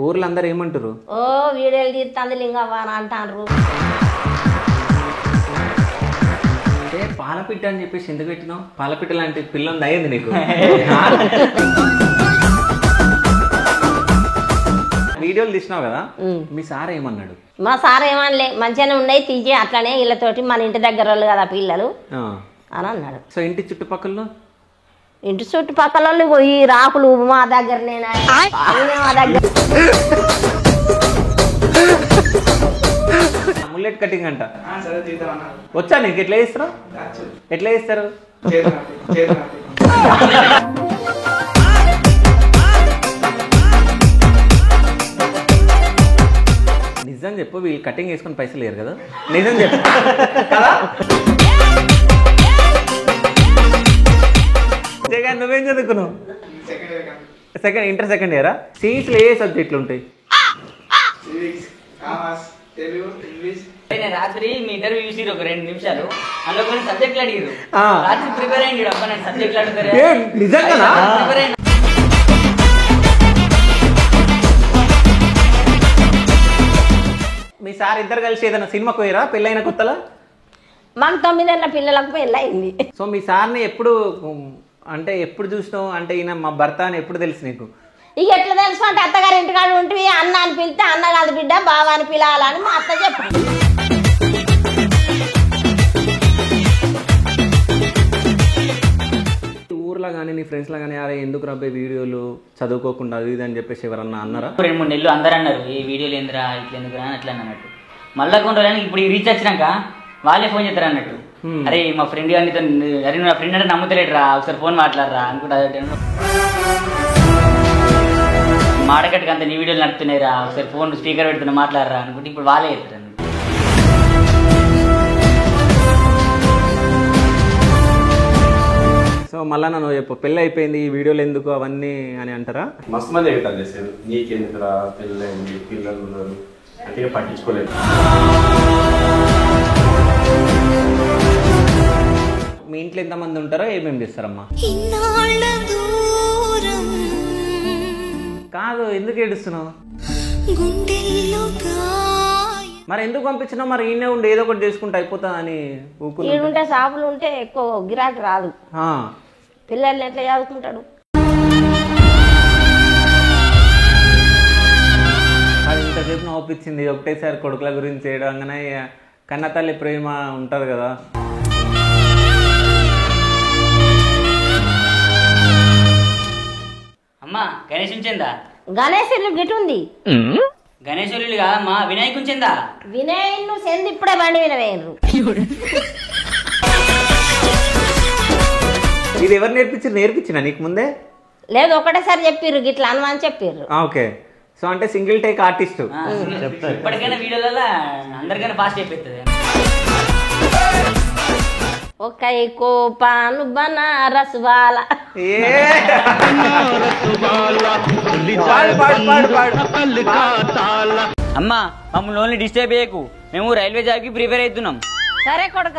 ఊర్లో అందరు ఏమంటారు? ఓ వీడియోలు తీస్తుంది లింగవ్వ అని అంటారు. అంటే పాలపిట్ట అని చెప్పేసి ఎందుకు పెట్టినావు? పాలపిట్ట లాంటి పిల్ల ఉంది అయ్యింది నీకు. వీడియోలు తీసినావు కదా, మీ సార్ ఏమన్నాడు? మా సార్ ఏమనలే, మంచిగానే ఉన్నాయి తీసి అట్లనే వీళ్ళతోటి మన ఇంటి దగ్గర వాళ్ళు కదా పిల్లలు అని అన్నాడు. సో ఇంటి చుట్టుపక్కల ఇంటి చుట్టుపక్కల ఈ రాకులు మా దగ్గరనే మా దగ్గర ముల్లెట్ కటింగ్ అంట వచ్చా నీకు? ఎట్లా చేస్తారు? ఎట్లా చేస్తారు? నిజం చెప్పు, వీళ్ళు కటింగ్ వేసుకుని పైసలు లేరు కదా? నిజం చెప్పు కదా. నువ్వేం చదువుకున్నావు? ఇంటర్ సెకండ్ ఇయరా? సిఈసీలో ఏ సబ్జెక్టులు ఉంటాయి? రాత్రి మీ ఇంటర్వ్యూ చూసి ఒక 2 నిమిషాలు అందులో కొన్ని సబ్జెక్టులు అడిగారు. రాత్రి ప్రిపేర్ అయ్యింది అబ్బా, నేను సబ్జెక్టులు అడుగుతారు. నిజంగా మీ సార్ ఇద్దరు కలిసి ఏదైనా సినిమాకు పోయారా పెళ్ళైన కొత్తలో? మాకు 9 ఏళ్ళ పిల్లలకు పెళ్ళయింది. సో మీ సార్ని ఎప్పుడు అంటే ఎప్పుడు చూసినావు? అంటే ఈయన మా భర్త అని ఎప్పుడు తెలుసు నీకు? ఇక ఎట్లా తెలుసు అంటే అత్తగారి ఇంటికాడ ఉంటే అన్న అని పిలితే అన్న కాదు బిడ్డ బావ అని పిలవాలని మా అత్త చెప్పింది. ఊర్లో కానీ నీ ఫ్రెండ్స్లో కానీ అరే ఎందుకు రాబోయే వీడియోలు చదువుకోకుండా అది ఇది అని చెప్పేసి ఎవరన్నా అన్నారా? 2-3 నెలలు అందరు అన్నారు ఈ వీడియోలు ఎందురా ఇట్లా ఎందుకురా అని అట్లా అన్నట్టు. మళ్ళా కొన్ని రోజులు ఇప్పుడు రీచ్ వచ్చినాక వాళ్ళే ఫోన్ చేస్తారు అన్నట్టు. అరే మా ఫ్రెండ్ కానీ అరే నా ఫ్రెండ్ అంటే నమ్ముతలేడురా, ఒకసారి ఫోన్ మాట్లాడరా అనుకుంటా. మాటకట్టుకు అంత నీ వీడియోలు నడుతున్నాయిరా, ఒకసారి ఫోన్ స్పీకర్ పెడుతున్నా మాట్లాడరా అనుకుంటే ఇప్పుడు వాళ్ళే చెప్తారు. సో మళ్ళా నన్ను చెప్పు, పెళ్ళి అయిపోయింది ఈ వీడియోలు ఎందుకు అవన్నీ అని అంటారా? మస్తు మంది ఎగతాలు చేశారు, నీకెందుకురా పెళ్ళి అయింది పిల్లలు ఉన్నారు అంటే పట్టించుకోలేదు. మీ ఇంట్లో ఎంతమంది ఉంటారో ఏమేమి చేస్తారమ్మా? కాదు ఎందుకు ఏడుస్తున్నావు? మరి ఎందుకు పంపించినావు? మరి ఈయనే ఉండి ఏదో ఒకటి చేసుకుంటే అయిపోతా అని ఈడుంటే షాపులు ఉంటే ఎక్కువ గిరాకీ రాదు. పిల్లల్ని ఎట్లా చదువుకుంటాడు? అది ఇంతసేపు నవ్వుపించింది ఒకటేసారి కొడుకుల గురించి చేయడంగానే కన్నతల్లి ప్రేమ ఉంటుంది కదా. అమ్మా గణేష్ ఉంచిందా? గణేష్ ఇల్లు గిటుంది. గణేష్ ఇల్లు కాదమ్మా వినాయకు ఉంచిందా? వినాయకుడు చెంది ఇప్పుడే బండి వినవేయరు. ఇది ఎవరు నేర్పించిన నీకు ముందే? లేదు ఒకటేసారి చెప్పిర్రు గిట్లా అని చెప్పిర్రు. ఓకే, సో అంటే సింగిల్ టేక్ ఆర్టిస్ట్. ఇప్పటికైనా వీడియోలలో అందరికైనా ఫాస్ట్ అయిపోతుంది. ఒక కోపాను బనారస్ వాల అమ్మా మమ్మల్ని ఓన్లీ డిస్టర్బ్ చేయకు, మేము రైల్వే జాబ్కి ప్రిపేర్ అవుతున్నాం. సరే కొడుక.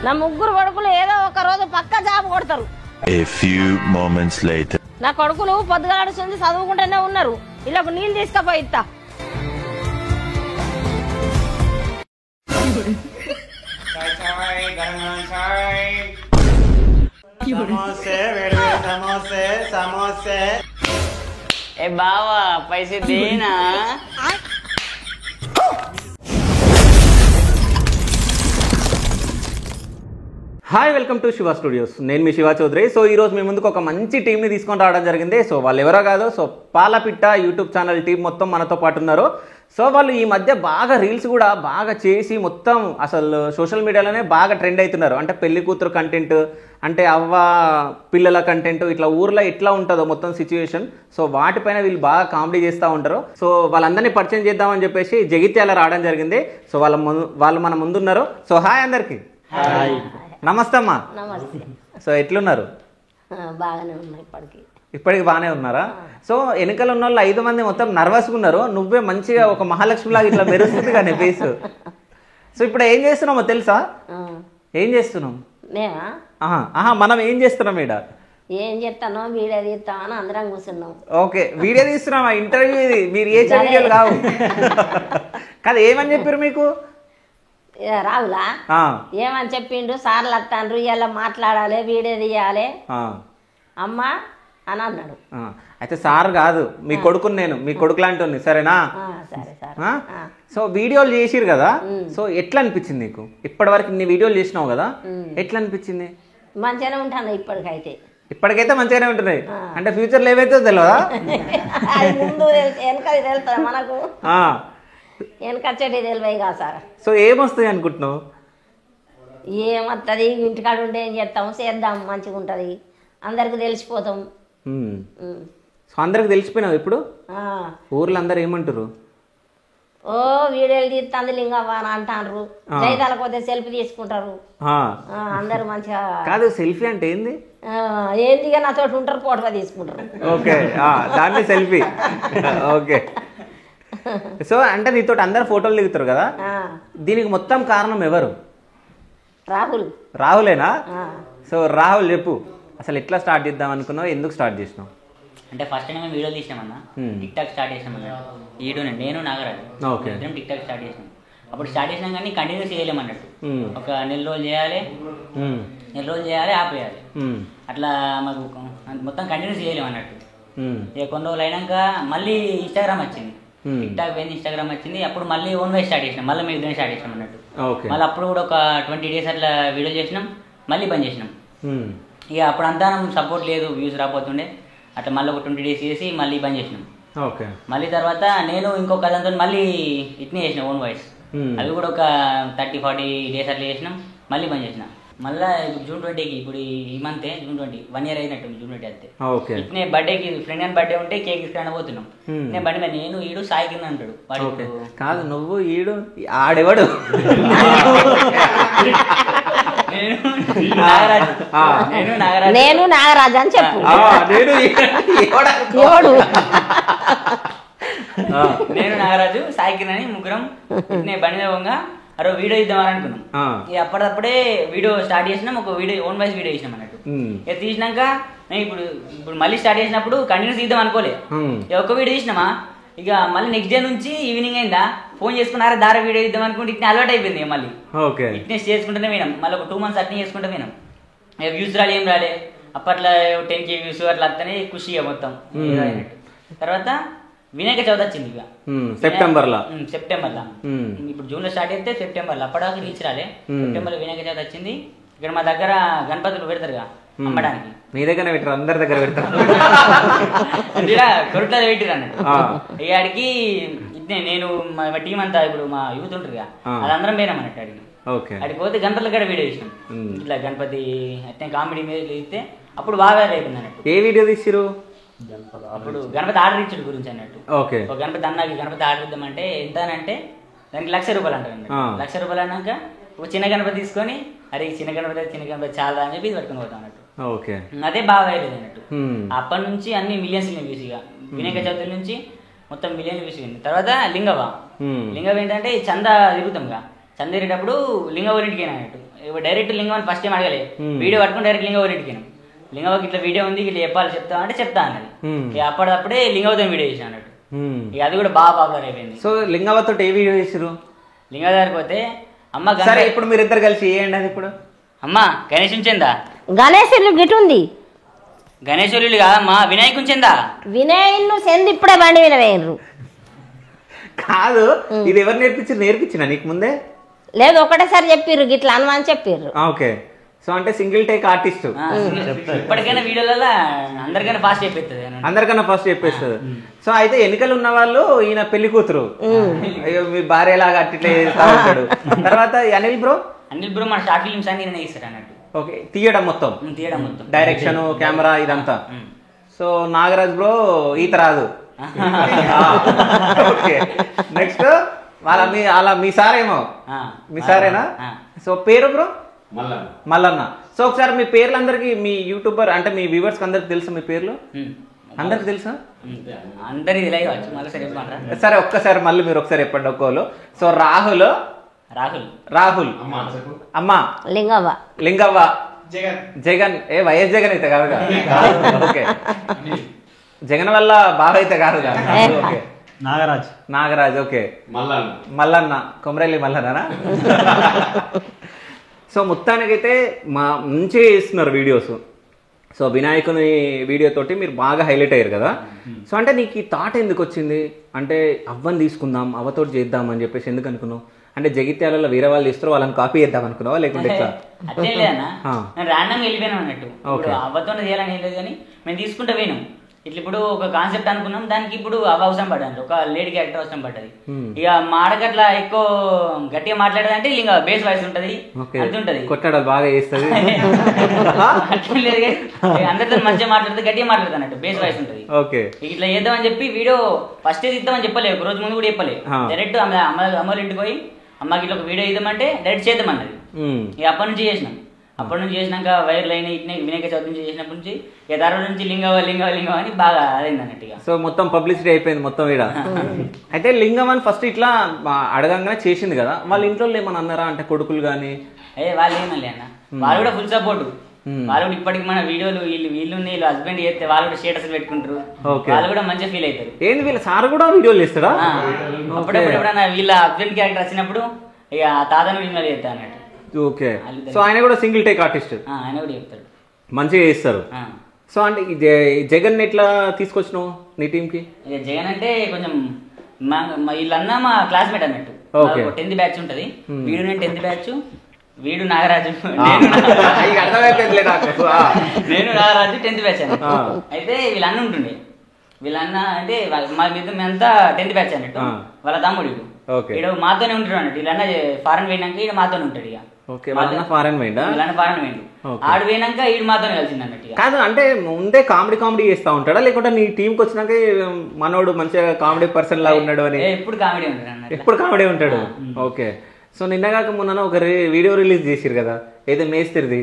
నా 3 కొడుకులు ఏదో ఒక రోజు పక్క జాబ్ కొడతారు. నా కొడుకులు పొద్దుగాడుతుంది చదువుకుంటూనే ఉన్నారు. ఇలా నీళ్ళు తీసుకపోయి ఇస్తా. ఏ బావా పైసే దేనా? Hi, welcome to Shiva studios. నేను మీ శివ చౌదరి. సో ఈరోజు మీ ముందుకు ఒక మంచి టీంని తీసుకొని రావడం జరిగింది. సో వాళ్ళు ఎవరో కాదు, సో పాలపిట్ట యూట్యూబ్ ఛానల్ టీం మొత్తం మనతో పాటు ఉన్నారు. సో వాళ్ళు ఈ మధ్య బాగా రీల్స్ కూడా బాగా చేసి మొత్తం అసలు సోషల్ మీడియాలోనే బాగా ట్రెండ్ అవుతున్నారు. అంటే పెళ్లి కూతురు కంటెంట్, అంటే అవ్వ పిల్లల కంటెంట్, ఇట్లా ఊర్లో ఎట్లా ఉంటుందో మొత్తం సిచ్యువేషన్. సో వాటిపైన వీళ్ళు బాగా కామెడీ చేస్తూ ఉంటారు. సో వాళ్ళందరినీ పరిచయం చేద్దామని చెప్పేసి జగిత్యాల రావడం జరిగింది. సో వాళ్ళు మన ముందున్నారు. సో హాయ్ అందరికి. నమస్తే అమ్మా. నమస్తే. సో ఎట్లున్నారు? బాగానే ఉన్నాయి ఇప్పటికి బాగానే ఉన్నారా? సో వెనకాల ఉన్న వాళ్ళు 5 మంది మొత్తం నర్వస్గా ఉన్నారు. నువ్వే మంచిగా ఒక మహాలక్ష్మి లాగా ఇట్లా మెరుస్తుంది కానీ ఫేస్. సో ఇప్పుడు ఏం చేస్తున్నామో తెలుసా? ఏం చేస్తున్నాం? మనం ఏం చేస్తున్నాం ఈడ? ఏం చెప్తానో వీడియో తీస్తామని అందరం కూర్చున్నాం. Okay, video తీస్తున్నామా? ఇంటర్వ్యూ ఇది, మీరు ఏ వీడియోలు కావు కదా. ఏమని చెప్పారు మీకు? రావులా ఏమని చెప్పిండు, సార్లు వస్తాండ్రు ఇలా మాట్లాడాలి, వీడియో తీయాలి అమ్మా అని అన్నాడు. అయితే సార్ కాదు, మీ కొడుకుని నేను, మీ కొడుకు లాంటి సరేనా? సరే సార్. సో వీడియోలు చేసిరు కదా, సో ఎట్లా అనిపించింది నీకు? ఇప్పటి వరకు నీ వీడియోలు చేసినావు కదా, ఎట్లా అనిపించింది? మంచిగానే ఉంటాను ఇప్పటికైతే. ఇప్పటికైతే మంచిగానే ఉంటున్నాయి అంటే ఫ్యూచర్లో ఏమైతే తెలియదా? అది ముందు వెనకది తెలుస్తుంది మనకు, వెనకచ్చేటి తెలివై కదా సార్. సో ఏమొస్తాయి అనుకుంటున్నావు? ఏమవుతుంది, ఇంటికాడ ఉంటే ఏం చేస్తాము, చేద్దాం, మంచిగా ఉంటుంది, అందరికి తెలిసిపోతాం. సో అందరికి తెలిసిపోయినావు ఇప్పుడు? ఊర్లో అందరు ఏమంటారు? ఓ వీడియోలు తీస్తుంది లింగవ్వ అని అంటారు, జైతాలకు పోతే సెల్ఫీ తీసుకుంటారు అందరు మంచిగా. కాదు, సెల్ఫీ అంటే ఏంది? ఏందిగా నాతో ఉంటారు, ఫోటో తీసుకుంటారు. ఓకే, దాన్ని సెల్ఫీ. ఓకే, సో అంటే నీతో అందరు ఫోటోలు దిగుతారు కదా, దీనికి మొత్తం కారణం ఎవరు? రాహుల్. రాహులేనా? సో రాహుల్ చెప్పు, అసలు ఎట్లా స్టార్ట్ చేద్దాం అనుకున్నావు, ఎందుకు స్టార్ట్ చేసినావు? అంటే ఫస్ట్ టైం మేము వీడియో తీసినామన్నా, టిక్ టాక్ స్టార్ట్ చేసినాం అన్నట్టు. ఈడు నేను నాగరాజు ఇద్దరం టిక్ టాక్ స్టార్ట్ చేసినాం. అప్పుడు స్టార్ట్ చేసినాం కానీ కంటిన్యూస్ చేయలేమన్నట్టు. ఒక నెల రోజులు చేయాలి ఆపేయాలి, అట్లా మాకు మొత్తం కంటిన్యూస్ చేయలేము అన్నట్టు. ఇక కొన్ని రోజులు అయినాక మళ్ళీ ఇన్స్టాగ్రామ్ వచ్చింది, టిక్ టాక్ పోయింది, ఇన్స్టాగ్రామ్ వచ్చింది. అప్పుడు మళ్ళీ ఓన్ వైజ్ స్టార్ట్ చేసినాం, మళ్ళీ మేము ఇద్దరం స్టార్ట్ చేసినాం అన్నట్టు. మళ్ళీ అప్పుడు కూడా ఒక 20 days అట్లా వీడియో చేసినాం, మళ్ళీ బంద్ చేసినాం. ఇక అప్పుడు అంతా సపోర్ట్ లేదు, వ్యూస్ రాపోతుండే, అట్లా మళ్ళీ ఒక 20 days చేసి మళ్ళీ బంద్ చేసినాం. మళ్ళీ తర్వాత నేను ఇంకొక దాంతో మళ్ళీ ఇట్నే చేసిన ఓన్ వాయిస్, అవి కూడా ఒక 30-40 days అట్లా చేసినాం, మళ్ళీ బంద్ చేసిన. మళ్ళీ June 20కి ఇప్పుడు ఈ మంత్ June 20 1 year అయినట్టు. June 20 అంతే. ఇట్నే బర్త్డేకి ఫ్రెండ్ అని బర్త్డే ఉంటే కేక్ తీసుకుని పోతున్నాం. నేను బండి మీద నేను ఈడు సాయి కింద అంటాడు. కాదు, నువ్వు ఈడు ఆడెవడు? నేను నాగరాజు అని చెప్పు. నేను నాగరాజు సాయి కింద అని ముగ్గురం ఇట్నే బండి మీద పోగా అరే వీడియో ఇద్దామని అనుకున్నాం. ఇక అప్పటికప్పుడే వీడియో స్టార్ట్ చేసినాం, ఒక వీడియో ఓన్ వాయిస్ వీడియో చేసినాం అన్నట్టు. ఇక తీసినాక ఇప్పుడు మళ్ళీ స్టార్ట్ చేసినప్పుడు కంటిన్యూస్ ఇద్దాం అనుకోలే, ఇక ఒక్క వీడియో తీసినామా, ఇక మళ్ళీ నెక్స్ట్ డే నుంచి ఈవినింగ్ అయిందా ఫోన్ చేసుకున్నారా దారా వీడియో ఇద్దాం అనుకుంటే ఇట్నే అలవాటు అయిపోయింది. మళ్ళీ ఇట్నే చేసుకుంటూనే పోయినాం, మళ్ళీ ఒక 2 months అట్నే చేసుకుంటూ పోయినాం. ఇక వ్యూస్ రాలే, ఏం రాలే. అప్పట్లో 10K వ్యూస్ అట్లా వస్తేనే ఖుషి మొత్తం అయినట్టు. తర్వాత వినాయక చవితి వచ్చింది, ఇక సెప్టెంబర్లో. ఇప్పుడు జూన్ లో స్టార్ట్ అయితే సెప్టెంబర్లో, అప్పటిదాకా రీచ్ రాలే. సెప్టెంబర్లో వినాయక చవితి వచ్చింది. ఇక్కడ మా దగ్గర గణపతులు పెడతారుగా అమ్మడానికి, మీ దగ్గర పెట్టారు, అందరి దగ్గర పెడతారు, కొరట్లో పెట్టిరు అన్నట్టు. ఇక్కడికి ఇట్నే నేను మా టీం అంతా ఇప్పుడు మా యూత్ ఉంటారుగా అదందరం పోయినాం అన్నట్టు. అడిగి పోతే గణపతుల కూడా వీడియో తీసినాం, ఇట్లా గణపతి అట్నే కామెడీ మీద తీస్తే అప్పుడు బాగా అయిపోయింది అన్నట్టు. ఏ వీడియో తీసిరు? అప్పుడు గణపతి ఆర్డర్ ఇచ్చాడు గురించి అన్నట్టు. ఒక గణపతి అన్నకి గణపతి ఆర్డర్ ఇద్దామంటే ఎంత అని అంటే దానికి ₹1,00,000 అంటారు. ₹1,00,000 అన్నాక ఒక చిన్న గణపతి తీసుకొని అరే చిన్న గణపతి చాలా అని చెప్పి ఇది పట్టుకుని పోతాం అన్నట్టు. అదే బాగా అయ్యేది అన్నట్టు. అప్పటి నుంచి అన్ని మిలియన్స్ వ్యూస్, ఇక వినాయక చవితి నుంచి మొత్తం మిలియన్ వ్యూస్ అయింది. తర్వాత లింగవ ఏంటంటే చందా తిరుగుతాం, చంద తిరిగేటప్పుడు లింగవ ఇంటికి అన్నట్టు. డైరెక్ట్ లింగవని ఫస్ట్ టైం అడగలే, వీడియో పట్టుకుని డైరెక్ట్ లింగవ ఇంటికి లింగవకి ఇట్లా వీడియో ఉంది ఇట్లా చెప్పాలి చెప్తా అంటే చెప్తా అన్నది. ఇక అప్పటికప్పుడే లింగవతో వీడియో చేసిన అన్నట్టు. ఇక అది కూడా బాగా పాపులర్ అయిపోయింది. సో లింగవతో ఏ వీడియో చేసారు? లింగవ దగ్గరికి పోతే అమ్మ సరే ఇప్పుడు మీరు ఇద్దరు కలిసి చేయండి. అది ఇప్పుడు అమ్మ గణేష్ ఉంచిందా? గణేశులు గిట్ ఉంది. గణేశులు కాదమ్మా, వినాయకు ఉంచిందా? వినాయకులు చెంది ఇప్పుడే బండి వినవేయరు. కాదు, ఇది ఎవరు నేర్పించిన నీకు ముందే? లేదు, ఒకటేసారి చెప్పిర్రు గిట్లా అనుమాని చెప్పిర్రు. ఓకే, సో అంటే సింగిల్ టేక్ ఆర్టిస్ట్. ఇప్పటికైనా వీడియోలలో అందరికైనా ఫాస్ట్ చెప్పేస్తుంది. సో అయితే ఎన్నికలు ఉన్న వాళ్ళు ఈయన పెళ్లి కూతురు, మీ భార్యలాగా అట్లా చేస్తా ఉంటాడు. తర్వాత అనిల్ బ్రో మన షార్ట్ ఫిల్మ్స్ అన్ని నేను ఇస్తాను అన్నట్టు. ఓకే, తీయడం మొత్తం డైరెక్షన్, కెమెరా ఇదంతా. సో నాగరాజ్ బ్రో ఈత రాదు. ఓకే, నెక్స్ట్ మీ సారేమో, మీ సారేనా? సో పేరు బ్రో? మల్లన్న. సో ఒకసారి మీ పేర్లు అందరికి, మీ యూట్యూబర్ అంటే మీ వ్యూవర్స్ అందరికి తెలుసా మీ పేర్లు? అందరికి తెలుసా? సరే ఒక్కసారి మళ్ళీ మీరు ఒకసారి చెప్పండి ఒక్కోలు. సో రాహుల్, అమ్మ లింగవ్వ, జగన్ వైఎస్ జగన్ అయితే కాదుగా. ఓకే, జగన్ వల్ల బాగా అయితే కాదుగా. Okay, Nagaraj. Okay, Mallanna Komuravelli Mallanna. So మొత్తానికైతే మంచిగా చేస్తున్నారు వీడియోస్. సో వినాయకుని వీడియో తోటి మీరు బాగా హైలైట్ అయ్యారు కదా. సో అంటే నీకు ఈ థాట్ ఎందుకు వచ్చింది? అంటే అవ్వని తీసుకుందాం, అవ్వతోటి చేద్దాం అని చెప్పేసి ఎందుకు అనుకున్నావు? అంటే జగిత్యాలలో వేరే వాళ్ళు ఇస్తారు, వాళ్ళని కాపీ చేద్దాం అనుకున్నావా లేకుంటే ఎట్లా? అట్లేం లేదన్నా, నేను ర్యాండమ్గా వెళ్ళిపోయాను అన్నట్టు. అవ్వతో చేయాలని లేదు కానీ మేము తీసుకుంటే పోయినాం. ఇట్లా ఇప్పుడు ఒక కాన్సెప్ట్ అనుకున్నాం, దానికి ఇప్పుడు అవసరం పడ్డాను, ఒక లేడీ క్యారెక్టర్ అవసరం పడ్డది. ఇక మాడకట్లా ఎక్కువ గట్టిగా మాట్లాడదంటే ఇంకా బేస్ వాయిస్ ఉంటది, అంత ఉంటది, కొట్టడాలు బాగా చేస్తుంది. అట్లా లేదు కానీ అందరితో మంచిగా మాట్లాడితే గట్టిగా మాట్లాడతా అన్నట్టు, బేస్ వాయిస్ ఉంటది. ఇట్లా చేద్దామని చెప్పి వీడియో ఫస్ట్ ఇద్దామని చెప్పలే, ఒక రోజు ముందు కూడా చెప్పలే. డైరెక్ట్ అమ్మల ఇంటికి పోయి అమ్మకి ఇట్లా ఒక వీడియో ఇద్దామంటే డైరెక్ట్ చేద్దామన్నది. ఇక అప్పటి నుంచి చేసినాం. అప్పటి నుంచి చేసినాక వైరల్ అయిన ఇట్నే వినాయక చవితి నుంచి చేసినప్పటి నుంచి ఇక తర్వాత నుంచి లింగం అని బాగా అదైంది అన్నట్టుగా. సో మొత్తం పబ్లిసిటీ అయిపోయింది మొత్తం ఈడ. అయితే లింగం అని ఫస్ట్ ఇట్లా అడగంగానే చేసింది కదా, వాళ్ళ ఇంట్లో ఏమన్నా అన్నారా? అంటే కొడుకులు కానీ వాళ్ళు ఏమన్నా అన్న, వాళ్ళు కూడా ఫుల్ సపోర్ట్. వాళ్ళు కూడా ఇప్పటికి మన వీడియోలు వీళ్ళు హస్బెండ్ చేస్తే వాళ్ళు కూడా స్టేటస్ పెట్టుకుంటారు, వాళ్ళు కూడా మంచిగా ఫీల్ అవుతారు. ఏంది వీళ్ళ సార్ కూడా వీడియోలు చేస్తారా? అప్పుడప్పుడు ఎప్పుడన్నా వీళ్ళ హస్బెండ్ క్యారెక్టర్ వచ్చినప్పుడు ఇక తాతను వీళ్ళు చేస్తా అన్నట్టు. ఓకే, సో ఆయన కూడా సింగిల్ టేక్ ఆర్టిస్ట్, ఆయన కూడా చెప్తాడు, మంచిగా చేస్తారు. సో అంటే జగన్ ఎట్లా తీసుకొచ్చినావు నీ టీంకి? జగన్ అంటే కొంచెం వీళ్ళన్నా మా క్లాస్మేట్ అన్నట్టు. 10th బ్యాచ్ ఉంటది, వీడు నేను 10th బ్యాచ్, వీడు నాగరాజు, నేను నాగరాజు 10th బ్యాచ్ అన్నట్టు. అయితే వీళ్ళన్న ఉంటుండే, వీళ్ళన్న అంటే మా మేమంతా 10th బ్యాచ్ అన్నట్టు. వాళ్ళ తమ్ముడు వీడు మాతోనే ఉంటాడు అన్నట్టు. వీళ్ళన్న ఫారెన్ పోయినాక వీడు మాతోనే ఉంటాడు. ఇక ఫారెన్ పోయిండు, ఆడు పోయినాక వీడు మాతోనే కలిసింది అన్నట్టు. కాదు అంటే ముందే కామెడీ చేస్తా ఉంటాడా, లేకుంటే నీ టీంకి వచ్చినాక మనోడు మంచిగా కామెడీ పర్సన్ లాగా ఉన్నాడు అని? ఎప్పుడు కామెడీ ఉంటాడు, ఎప్పుడు కామెడీ ఉంటాడు. ఓకే, సో నిన్నగాక మొన్న ఒక వీడియో రిలీజ్ చేసిరు కదా, ఏదో మేస్తిరిది.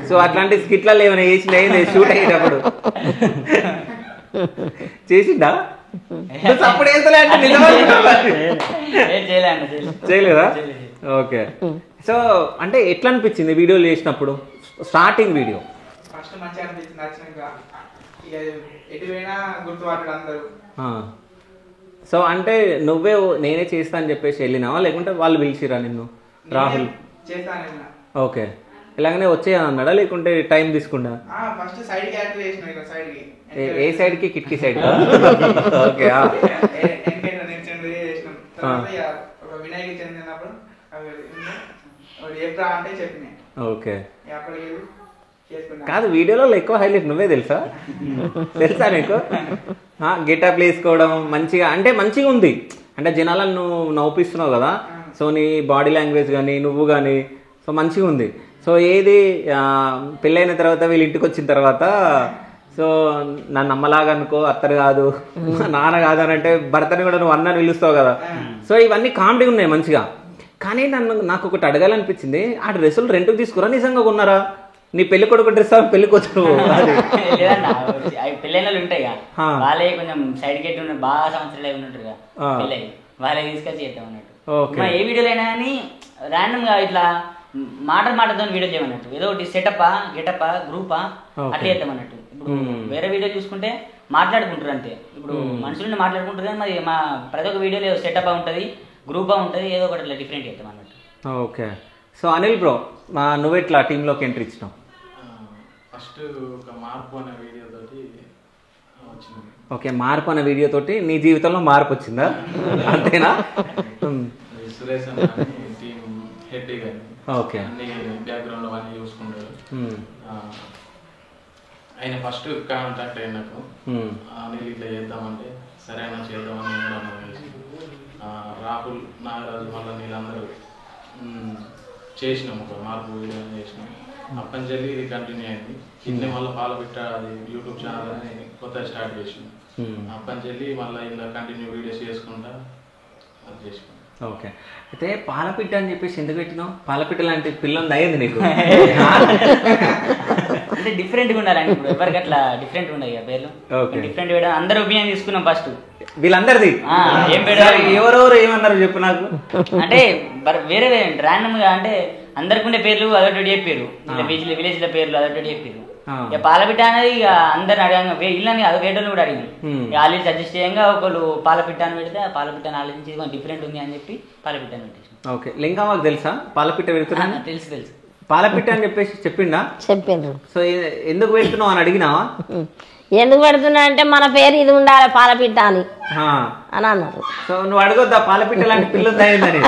సో అట్లాంటి స్కిట్లలో ఏమైనా చేసిన షూట్ అయ్యేటప్పుడు చేసిండా? చేయలేదా? ఓకే, సో అంటే ఎట్లా అనిపించింది వీడియోలు చేసినప్పుడు? స్టార్టింగ్ వీడియో ఫస్ట్ మంచిగా అనిపించింది, నచ్చినాక ఇక ఎటు పోయినా గుర్తుపట్టడం అందరూ. సో అంటే నువ్వే నేనే చేస్తా అని చెప్పేసి వెళ్ళినావా, లేకుంటే వాళ్ళు పిలిచిరా నిన్ను? రాహుల్ చేస్తాను. ఓకే, ఇలాగనే వచ్చేయని అన్నాడా, లేకుంటే టైం తీసుకుండా? ఫస్ట్ సైడ్ క్యారెక్టర్ చేసిన, సైడ్ కి. ఏ సైడ్ కి? కిటికీ సైడ్. ఓకే, వినాయక చెందినప్పుడు ఎప్పుడు అంటే చెప్పిన. ఓకే, కాదు వీడియోలో ఎక్కువ హైలైట్ నువ్వే తెలుసా నీకు? గెటప్ వేసుకోవడం మంచిగా, అంటే మంచిగా ఉంది, అంటే జనాలను నువ్వు నవ్వుపిస్తున్నావు కదా. సో నీ బాడీ లాంగ్వేజ్ కానీ నువ్వు కానీ సో మంచిగా ఉంది. సో ఏది పెళ్ళైన తర్వాత వీళ్ళ ఇంటికి వచ్చిన తర్వాత సో నన్ను అమ్మలాగా అనుకో, అత్తరు కాదు నాన్న కాదు అని అంటే భర్తని కూడా నువ్వు అన్న పిలుస్తావు కదా. సో ఇవన్నీ కామెడీ ఉన్నాయి మంచిగా. కానీ నాకు ఒకటి అడగాలనిపించింది, ఆ డ్రెస్సులు రెంట్కి తీసుకురా నిజంగా కొన్నారా? నీ పెళ్లి కొడుకు డ్రెస్ పెళ్లి కూతురు పెళ్ళైన వాళ్ళు ఉంటాయి వాళ్ళే కొంచెం సైడ్ గెట్ ఉన్న బాగా సంవత్సరాలు ఉన్నట్టు పెళ్ళి వాళ్ళే తీసుకొచ్చి చేద్దాం అన్నట్టు. ఏ వీడియోలు అయినా కానీ ర్యాండమ్ గా ఇట్లా మాటతో వీడియో చేయమన్నట్టు, ఏదో ఒకటి సెటప్ గెటప్ గ్రూపా అట్లా చేద్దాం అన్నట్టు. ఇప్పుడు వేరే వీడియో చూసుకుంటే మాట్లాడుకుంటారు అంతే, ఇప్పుడు మనుషులని మాట్లాడుకుంటారు కానీ మరి మా ప్రతి ఒక్క వీడియోలో సెటప్ ఉంటుంది, గ్రూపా ఉంటుంది, ఏదో ఒకటి ఇట్లా డిఫరెంట్ చేద్దాం అన్నట్టు. ఓకే, సో అనిల్ బ్రో నువ్వు ఎట్లా టీంలోకి ఎంట్రీ ఇచ్చినావు? ఫస్ట్ ఒక మార్పు అనే వీడియో తోటి వచ్చింది. ఓకే, మార్పు అనే వీడియో తోటి నీ జీవితంలో మార్పు వచ్చిందా? అంతేనా? సురేష్ అన్న టీం హెడ్ కానీ ఓకే, అన్ని బ్యాక్గ్రౌండ్ అవన్నీ చూసుకుంటారు. ఆయన ఫస్ట్ కాంటాక్ట్ అయినాకు అనిల్ ఇట్లా చేద్దామంటే సరే అన్న చేద్దామని రాహుల్ నాగరాజు మళ్ళీ వీళ్ళందరూ చేసినాం, ఒక మార్పు వీడియో చేసినాం. అప్పని చెల్లి ఇది కంటిన్యూ అయింది. కింద మళ్ళీ పాలపిట్ట అది యూట్యూబ్ ఛానల్ అని కొత్తగా స్టార్ట్ చేసినాం. అప్పని చెల్లి మళ్ళీ ఇలా కంటిన్యూ వీడియోస్ చేసుకుంటా అది చేసుకున్నాం. ఓకే, అయితే పాలపిట్ట అని చెప్పేసి ఎందుకు పెట్టినావు? పాలపిట్ట లాంటి పిల్లలు అయ్యింది నీకు? అంటే డిఫరెంట్గా ఉండాలండి, ఇప్పుడు ఎవరికి అట్లా డిఫరెంట్ ఉండదు ఇక పేర్లు. డిఫరెంట్ వేయడం అందరూ ఒపీనియన్ తీసుకున్నాం ఫస్ట్ వీళ్ళందరిది. ఏం పెట్టారు ఎవరెవరు ఏమన్నారు చెప్పు నాకు. అంటే వేరే ర్యాండమ్ గా అంటే అందరికి ఉండే పేర్లు అదొకటి చెప్పారు, విలేజ్ల పేర్లు అదొకటి చెప్పారు. ఇక పాలపిట్ట అనేది ఇక అందరిని అడగంగా ఇళ్ళని అది వేటోళ్ళు కూడా అడిగాను. వాళ్ళు సజెస్ట్ చేయంగా ఒకళ్ళు పాలపిట్ట అని పెడితే ఆ పాలపిట్టని ఆలోచించి కొంచెం డిఫరెంట్ ఉంది అని చెప్పి పాలపిట్ట అని పెట్టేసి. ఓకే, లింగమ్మకి తెలుసా పాలపిట్ట పెడుతున్నా? తెలుసు తెలుసు, పాలపిట్ట అని చెప్పేసి చెప్పిండా? చెప్పిండ్రు. సో ఎందుకు పెడుతున్నావు అని అడిగినావా? ఎందుకు పెడుతున్నా అంటే మన పేరు ఇది ఉండాలి పాలపిట్ట అని అని అన్నారు. సో నువ్వు అడగొద్దా పాలపిట్ట లాంటి పిల్ల ఉందని?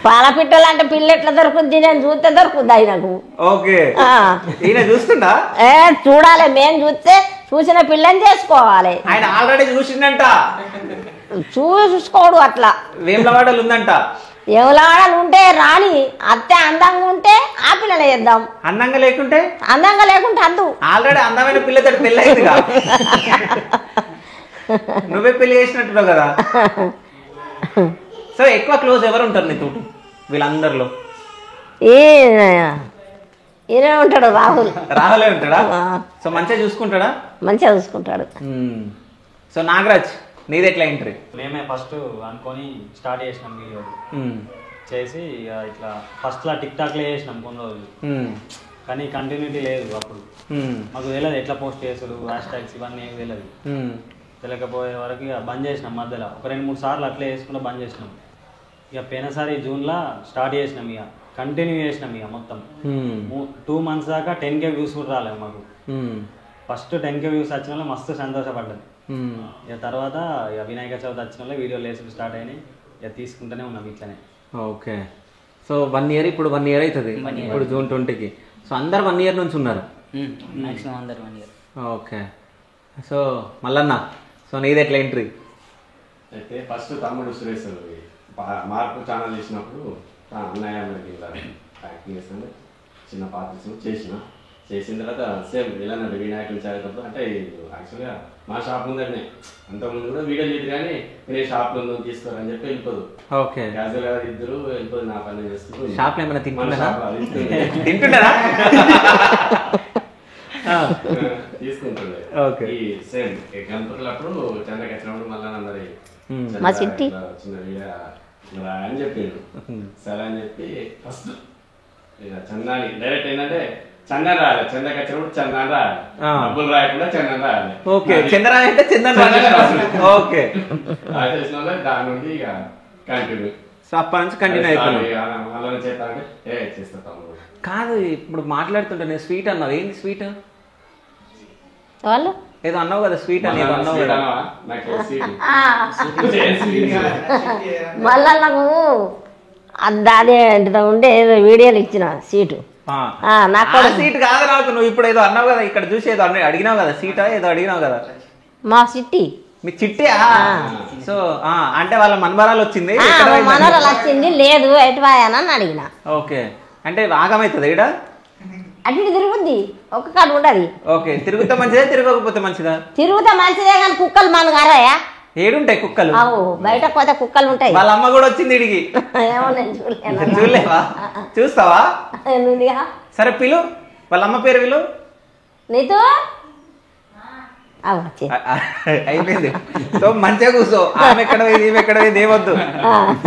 పాలపిట్ట లాంటి పిల్ల ఎట్లా దొరుకుద్ది, నేను చూస్తే దొరుకుద్ది ఆయనకు. ఓకే, ఈయన చూస్తుండా? చూడాలి, మేము చూసిన పిల్లని చేసుకోవాలి. ఆయన ఆల్రెడీ చూసిండంట, చూసుకోడు అట్లా. వేములవాడలు ఉందంట. ఎవలాడాలు ఉంటే రాని అత్తే అందంగా ఉంటే ఆ పిల్లని చేద్దాం, అందంగా లేకుంటే అద్దు. ఆల్రెడీ అందమైన పిల్లతో పెళ్ళి అయిందిగా, నువ్వే పెళ్లి చేసినట్టున్నావు కదా. సో ఎక్కువ క్లోజ్ ఎవరు ఉంటారు నీతో వీళ్ళందరిలో? ఈయన ఉంటాడు, రాహులే ఉంటాడా? సో మంచిగా చూసుకుంటాడా? మంచిగా చూసుకుంటాడు. సో నాగరాజ్ నీది ఎట్లా ఎంట్రీ? మేమే ఫస్ట్ అనుకొని స్టార్ట్ చేసినాం వీడియో చేసి, ఇట్లా ఫస్ట్లో టిక్ టాక్లో చేసినాం కొన్ని రోజులు, కానీ కంటిన్యూటీ లేదు. అప్పుడు మాకు తెలియదు ఎట్లా పోస్ట్ చేసుడు, హ్యాష్ ట్యాగ్స్ ఇవన్నీ ఏమి తెలియదు. తెలియకపోయే వరకు ఇక బంద్ చేసినాం మధ్యలో, ఒక 2-3 సార్లు అట్లే వేసుకుంటూ బంద్ చేసినాం. ఇక పోయినసారి జూన్లో స్టార్ట్ చేసినాం, ఇక కంటిన్యూ చేసినాం. ఇక మొత్తం 2 months దాకా 10K వ్యూస్ కూడా రాలేదు మాకు. ఫస్ట్ 10K వ్యూస్ వచ్చిన వాళ్ళు మస్తు సంతోషపడ్డాను. ఇక తర్వాత ఇక వినాయక చవితి వచ్చిన వాళ్ళు వీడియోలు వేసుడు స్టార్ట్ అయినాయి, ఇక తీసుకుంటూనే ఉన్నాం ఇట్లనే. ఓకే, సో 1 year, ఇప్పుడు 1 year అవుతుంది, ఇప్పుడు June 20కి. సో అందరు 1 year నుంచి ఉన్నారు మ్యాక్సిమం అందరు 1 year. Okay, so Mallanna so నీది ఎట్లా ఎంట్రీ? అయితే ఫస్ట్ తమ్ముడు సురేష్ మార్పు ఛానల్ చేసినప్పుడు అన్నయ్య మనకి యాక్టింగ్ చేస్తుండే, చిన్న పాత్ర చేసిన తర్వాత సేమ్ ఇలా వినాయకులు చేరేటప్పుడు అంటే యాక్చువల్గా మా షాప్ ముందరనే అంతకుముందు కూడా వీడియో చేయదు, కానీ నేను షాప్లో ఉందని తీసుకోరని చెప్పి వెళ్ళిపోదు. ఓకే, క్యాజువల్గా ఇద్దరు వెళ్ళిపోదు, నా పని చేస్తూ షాప్లో ఏమైనా తింటుంటారా? తీసుకుంటుండే. ఈ సేమ్ గణపతులప్పుడు చంద్రకి వచ్చినప్పుడు మళ్ళీ అందరి చిన్న వీడియో అని చెప్పిండు. సరే అని చెప్పి ఫస్ట్ ఇక చందాని డైరెక్ట్ ఏంటంటే చందన రాయాలి, చందకి వచ్చినప్పుడు చందన రాయాలి, డబ్బులు రాయకుండా చందన రాయాలి. ఓకే, చంద్ర అంటే చందన. ఓకే, చేసిన దాని నుండి ఇక కంటిన్యూ. సో అప్పటి నుంచి కంటిన్యూ అయిపోయింది. అలా చేస్తా అంటే చేస్తా తమ్ముడు. కాదు, ఇప్పుడు మాట్లాడుతుంటే నేను స్వీట్ అన్నావు, ఏంటి స్వీట్? వాళ్ళు ఏదో అన్నావు కదా స్వీట్ అని, ఏదో అన్నావు కదా. మళ్ళా నాకు దాని ఉంటే ఏదో వీడియోలు ఇచ్చిన సీటు, నాకు సీట్ కాదు నాకు. నువ్వు ఇప్పుడు ఏదో అన్నావు కదా, ఇక్కడ చూసి ఏదో అడిగినావు కదా, సీటా ఏదో అడిగినావు కదా. మా చిట్టి, మీ చిట్టి. సో అంటే వాళ్ళ మనవరాలు వచ్చింది, మనవరాలు వచ్చింది లేదు ఎటువాయనని అడిగిన. ఓకే, అంటే ఆగమవుతుంది ఇక్కడ అటు తిరుగుద్ది, ఒక కాడు ఉండదు. ఓకే, తిరుగుతా మంచిదా తిరగకపోతే మంచిదా? తిరుగుతా మంచిదే, కానీ కుక్కలు మన గారాయా ఏడుంటాయి కుక్కలు? బయట పోతే కుక్కలు ఉంటాయి. వాళ్ళ అమ్మ కూడా వచ్చింది ఇడికి. ఏమో నేను చూడలేను. చూడలేవా? చూస్తావా? సరే పిలు, వాళ్ళ అమ్మ పేరు పిలు. నీతో అయిపోయింది. సో మంచిగా కూర్చో, ఆమె ఎక్కడ పోయింది ఈమె ఎక్కడ పోయింది ఏమొద్దు.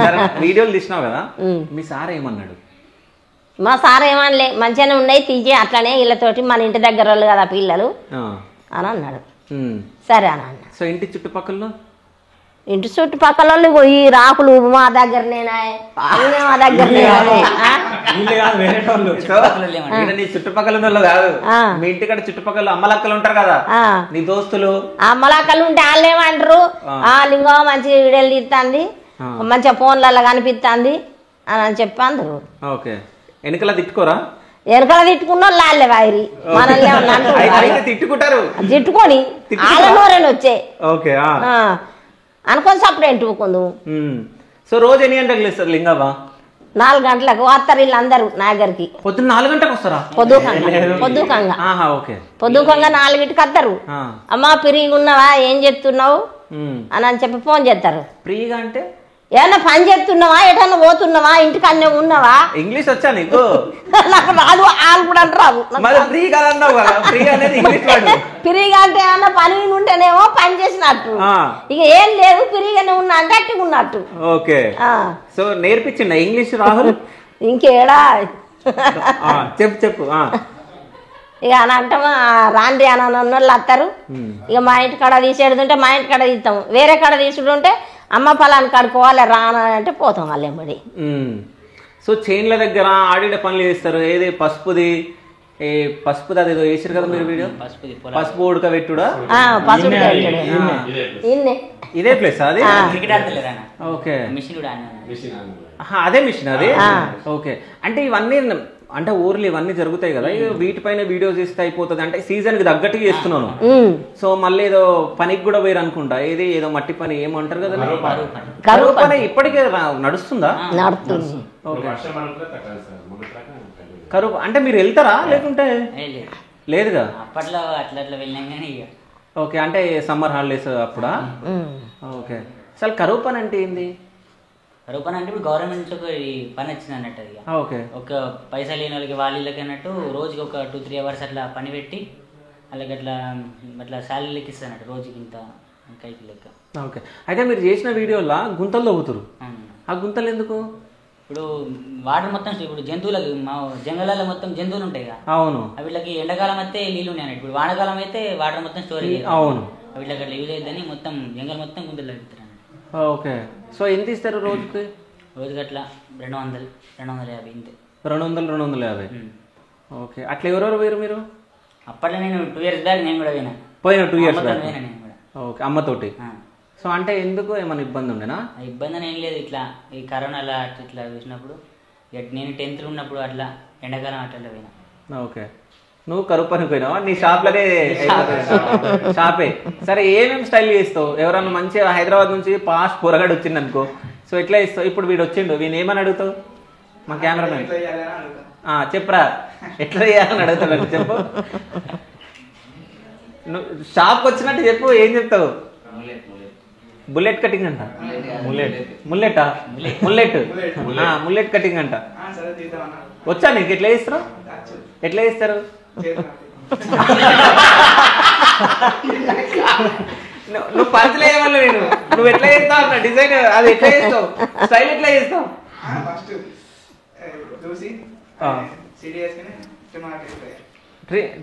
సరే వీడియోలు తీసినావు కదా, మీ సార్ ఏమన్నాడు? మా సార్ ఏమనలే, మంచిగానే ఉన్నాయి తీసి అట్లనే వీళ్ళతోటి మన ఇంటి దగ్గర వాళ్ళు కదా పిల్లలు అని అన్నాడు. సరే అని అన్నా. సో ఇంటి చుట్టుపక్కల వాళ్ళు ఈ రాకులు మా దగ్గరనేనా, మా దగ్గరనే చుట్టుపక్కల ఉన్న వాళ్ళు కాదు, మీ ఇంటికాడ చుట్టుపక్కల అమ్మలక్కలు ఉంటారు కదా, నీ దోస్తులు. అమ్మలక్కలు ఉంటే వాళ్ళు ఏమంటారు, లింగో మంచిగా వీడియోలు తీస్తుంది, మంచిగా ఫోన్లలో కనిపిస్తుంది అని చెప్పి అందరు. ఓకే, వెనకలా తిట్టుకోరా? వెనకల తిట్టుకున్న వాళ్ళే వారి మనల్ని తిట్టుకుంటారు, తిట్టుకొని వాళ్ళ నోరేని వచ్చే ఓకే అనుకొని సప్పుడు ఎంటుకుందు. సో రోజు ఎన్ని గంటలకు లేస్తారు లింగవ్వ? 4 గంటలకు వస్తారు వీళ్ళందరూ నా దగ్గరికి. పొద్దున్న 4 గంటలకు వస్తారా? పొద్దుకంగా 4ంటికి వస్తారు. అమ్మా ఫ్రీగా ఉన్నావా, ఏం చెప్తున్నావు అని చెప్పి ఫోన్ చేస్తారు. ఫ్రీగా అంటే ఏమన్నా పని చేస్తున్నావా, ఎటన్నా పోతున్నావా, ఇంటికి అన్నీ ఉన్నావా? ఇంగ్లీష్ వచ్చా నీకు? నాకు రాదు, వాళ్ళు కూడా రాదు. ఫ్రీగా అంటే ఏమన్నా పని ఉంటేనేమో పని చేసినట్టు, ఇక ఏం లేదు ఫ్రీగానే ఉన్నా అంటే అట్టుగా ఉన్నట్టు. ఓకే, సో నేర్పించిండ ఇంగ్లీష్ రాహుల్? ఇంకేడా చెప్పు చెప్పు. ఇక అని అంటాము రాండి అని అన్న వాళ్ళు వస్తారు. ఇక మా ఇంటి కాడ తీసేడుతుంటే మా ఇంటి కాడ తీస్తాం, వేరే కాడ తీసుకుంటే అమ్మ ఫలాన్ని కాడుకోవాలి రానా అంటే పోతాం వాళ్ళు ఎంబడి. సో చైన్ల దగ్గర ఆడిన పనులు చేస్తారు. ఏది పసుపుది పసుపుది అదేదో వేసారు కదా మీరు వీడియో, పసుపు ఉడకబెట్టుడా? పసుపు ఇన్నే ఇదే ప్లేస్ అది? క్రికెట్ ఆడతలేరా? ఓకే, మిషన్ కూడా అదే మిషన్ అది. ఓకే, అంటే ఇవన్నీ అంటే ఊర్లు ఇవన్నీ జరుగుతాయి కదా, వీటిపైన వీడియోస్ ఇస్తే అయిపోతుంది అంటే సీజన్ కి తగ్గట్టుగా చేస్తున్నాను. సో మళ్ళీ ఏదో పనికి కూడా వేరు అనుకుంటా, ఏదో మట్టి పని ఏమంటారు కదా, కరువు పని ఇప్పటికే నడుస్తుందా? నడుస్తుంది. కరువు అంటే మీరు వెళ్తారా లేకుంటే లేదుగా? అప్పట్లో అట్లా అట్లా వెళ్ళాం కానీ ఇక. ఓకే, అంటే సమ్మర్ హాలిడేస్ అప్పుడా? ఓకే, అసలు కరువు పని అంటే ఏంది? కరువు పని అంటే ఇప్పుడు గవర్నమెంట్ నుంచి ఒక పని వచ్చింది అన్నట్టు. అది ఓకే, ఒక పైసలు లేని వాళ్ళకి వాళ్ళకి అన్నట్టు రోజుకి ఒక 2-3 అవర్స్ అట్లా పని పెట్టి వాళ్ళకి అట్లా అట్లా శాలరీ లెక్క ఇస్తారు అన్నట్టు, రోజుకి ఇంత కైకి లెక్క. ఓకే, అయితే మీరు చేసిన వీడియోలో గుంతలు తవ్వుతారు, ఆ గుంతలు ఎందుకు? ఇప్పుడు వాటర్ మొత్తం ఇప్పుడు జంతువులకు మా జంగళాల్లో మొత్తం జంతువులు ఉంటాయి కదా. అవును, వీళ్ళకి ఎండాకాలం అయితే నీళ్ళు ఉన్నాయి అన్నట్టు, ఇప్పుడు వానాకాలం అయితే వాటర్ మొత్తం స్టోరేజ్. అవును, వీళ్ళకి అట్లా యూజ్ అవుతుందని మొత్తం జంగల్ మొత్తం గుంతలు తగ్గుతారు. ఓకే, సో ఎంత ఇస్తారు రోజుకి? రోజుకి అట్లా 200-250 ఇంతే. 200-250. ఓకే, అట్లా ఎవరెవరు వేరు మీరు? అప్పట్లో నేను 2 years బ్యాక్ నేను కూడా పోయిన 2 years బ్యాక్. నేను కూడా. ఓకే, అమ్మతోటి. సో అంటే ఎందుకు ఏమైనా ఇబ్బంది ఉండేనా? ఇబ్బంది అని ఏం లేదు, ఇట్లా ఈ కరోనాలో అట్లా ఇట్లా చూసినప్పుడు నేను 10th ఉన్నప్పుడు అట్లా ఎండాకాలం అట్లా పోయినా. ఓకే, నువ్వు కరువు పనికి పోయినావా? నీ షాప్లోనే షాపే. సరే, ఏమేమి స్టైల్ చేస్తావు? ఎవరన్నా మంచిగా హైదరాబాద్ నుంచి పాస్ట్ పొరగాడు వచ్చింది అనుకో, సో ఎట్లా ఇస్తావు? ఇప్పుడు వీడు వచ్చిండు, వీని ఏమని అడుగుతావు? మా కెమెరామెన్ చెప్పరా ఎట్లా చేయాలని అడుగుతాడు, చెప్పు. నువ్వు షాప్కి వచ్చినట్టు చెప్పు, ఏం చెప్తావు? బుల్లెట్ కటింగ్ అంట. ముల్లెటా? ముల్లెట్ కటింగ్ అంట. వచ్చా నీకు? ఎట్లా చేస్తారు? ఎట్లా చేస్తారు? నువ్వు పంచలు వేయమని నేను, నువ్వు ఎట్లా చేస్తావు అన్న డిజైన్, అది ఎట్లా చేస్తావు? స్టైల్ ఎట్లా చేస్తావు?